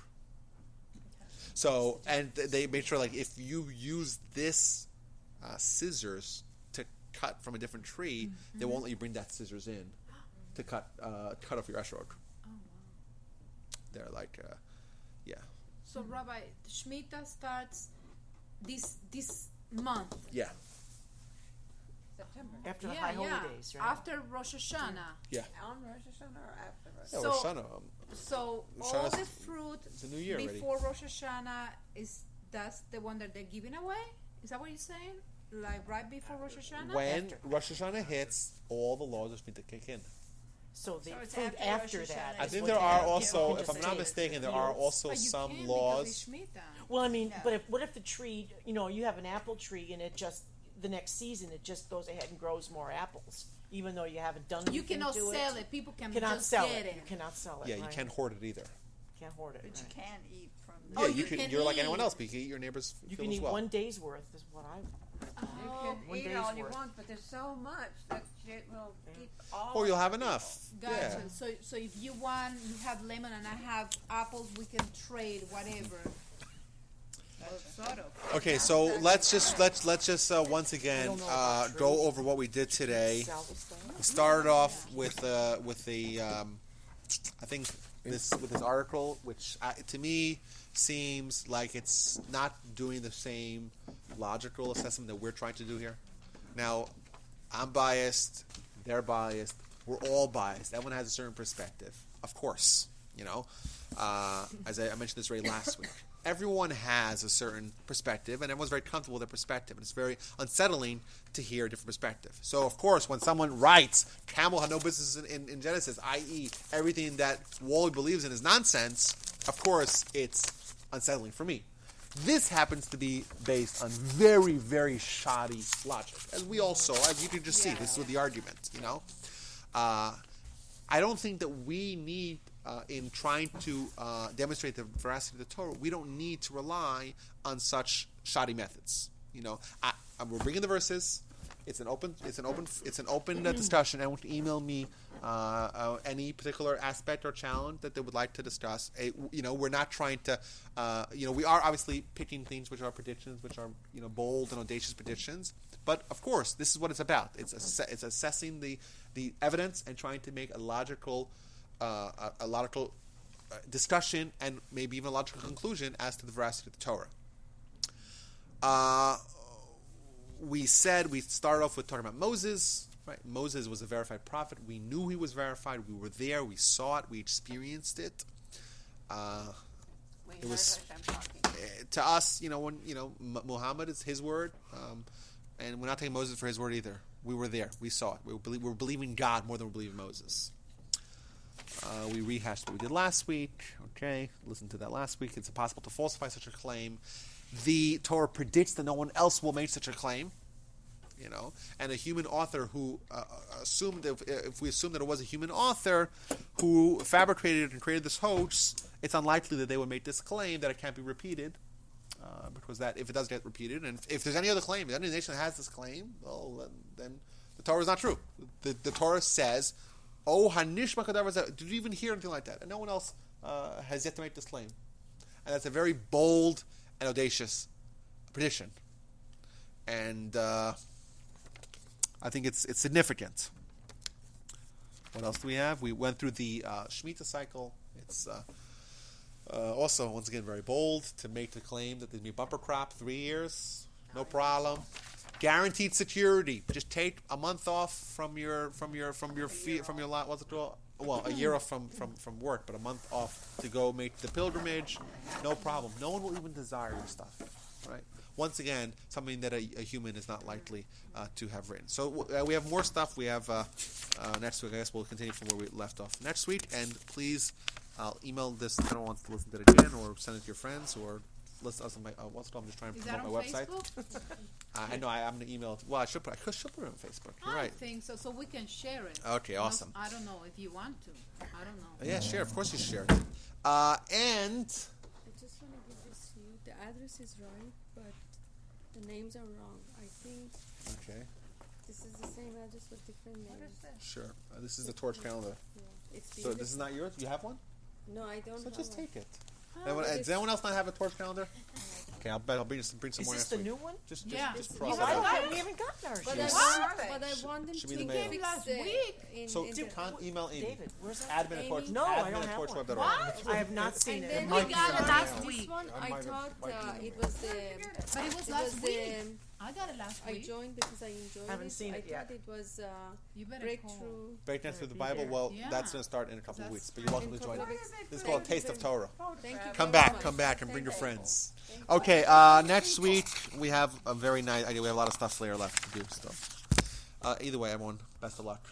So, and they made sure, like, if you use this scissors to cut from a different tree, they won't let you bring that scissors in to cut off your esrog. Oh, wow. They're like, yeah. So, Rabbi, the Shemitah starts this month. Yeah. September. After the high holidays, right? After Rosh Hashanah. Yeah. On Rosh Hashanah or after Rosh Yeah, So- Rosh Hashanah, So Rosh all Hashanah's- the fruit it's a new year already. before Rosh Hashanah that's the one that they're giving away? Is that what you're saying? Like right before Rosh Hashanah? When Rosh Hashanah hits, all the laws of Shemitah kick in. So the So it's food after after Rosh that. Hashanah. I is think what there you are have. also, You can if I'm just not take mistaken, there fields. are also But you some can laws. because it's Shemitah. Well, I mean, No. but what if the tree, you have an apple tree and it just the next season it just goes ahead and grows more apples, even though you haven't done anything You cannot to sell it. it. People can Cannot just sell get it. it. You cannot sell it. Yeah, you right? can't hoard it either. Can't hoard it. But you right. can eat from the. Oh, Yeah, you can you're like anyone eat. else, but you can eat your neighbor's You field can as eat well. one day's worth. Is what I. You Oh, can one eat day's all you worth. want, but there's so much that it will keep all. Or you'll of have the enough. Gotcha. Yeah. So if you want, you have lemon and I have apples, we can trade whatever. people. Well, sort of. Okay, so let's just once again don't know about go trees. over what we did today. Sell the stuff. We started off with the I think this article, which to me seems like it's not doing the same logical assessment that we're trying to do here. Now, I'm biased, they're biased, we're all biased. Everyone has a certain perspective, of course. As I mentioned this already last week. Everyone has a certain perspective, and everyone's very comfortable with their perspective. And it's very unsettling to hear a different perspective. So, of course, when someone writes, Camel had no business in Genesis, i.e., everything that Wally believes in is nonsense, of course, it's unsettling for me. This happens to be based on very, very shoddy logic. As we all saw, as you can just see, this is what the argument, I don't think that we need, in trying to demonstrate the veracity of the Torah, we don't need to rely on such shoddy methods. We're bringing the verses. It's an open discussion. And email me any particular aspect or challenge that they would like to discuss. We're not trying to. We are obviously picking things which are predictions, which are bold and audacious predictions. But of course, this is what it's about. It's assessing the evidence and trying to make a logical discussion and maybe even a logical conclusion as to the veracity of the Torah. We started off with talking about Moses. Right? Moses was a verified prophet. We knew he was verified. We were there. We saw it. We experienced it. It was to us, when Muhammad is his word, and we're not taking Moses for his word either. We were there. We saw it. We were believing God more than we believe Moses. We rehashed what we did last week. Okay, listen to that last week. It's impossible to falsify such a claim. The Torah predicts that no one else will make such a claim. And a human author who assumed, if we assume that it was a human author who fabricated and created this hoax, it's unlikely that they would make this claim that it can't be repeated, because that if it does get repeated, and if there's any other claim, if any nation has this claim, well, then the Torah is not true. The Torah says, "Oh, hanishma kadavar." Did you even hear anything like that? And no one else has yet to make this claim, and that's a very bold and audacious prediction, and I think it's significant. What else do we have? We went through the Shemitah cycle. It's also, once again, very bold to make the claim that there's going to be a bumper crop, 3 years, no problem. Guaranteed security. Just take a month off from your lot. What's it called? Well, a year off from work, but a month off to go make the pilgrimage. No problem. No one will even desire your stuff, right? Once again, something that a human is not likely to have written. So we have more stuff. We have next week. I guess we'll continue from where we left off next week. And please email this if anyone wants to listen to it again, or send it to your friends, or list us on my I'm just trying to promote my website. I know I'm going to email it. Well, I should put it on Facebook. You're right. I think so we can share it. Okay, awesome. I don't know if you want to. I don't know. Yeah, share. Of course you share it. And I just want to give this to you. The address is right, but the names are wrong. I think okay. this is the same address with different names. What is this? Sure. This is the torch calendar. Yeah. It's So this is not yours? You have one? No, I don't So have just one. take it. Does anyone else not have a torch calendar? Okay, I'll bring some Is more this next the week. new one? Just Yeah. cross Oh, it out. we haven't gotten ours But, yet. I want them Should to be the mail. fix Last it week. in So the email Amy. David, where's that? Admin at torch. Amy? No, I admin don't at have torchweb.org. one. What? I have not seen And it. then It we might be got it somewhere last else. week. This one, I I might have- thought might be it was the. But it was It last was week. the. I got it last I week. joined because I enjoyed Haven't it. seen I it yet. thought it was You better breakthrough. Breakdown through the Be Bible. there. Well, Yeah. that's going to start in a couple of That's weeks. But you're welcome in to join. couple of This is weeks. called Thank you Taste of very Torah. Thank you Come very back, much. come back, and bring your Thank you. friends. Thank you. Okay, next week we have a very nice idea. We have a lot of stuff later left to do. So, either way, everyone, best of luck.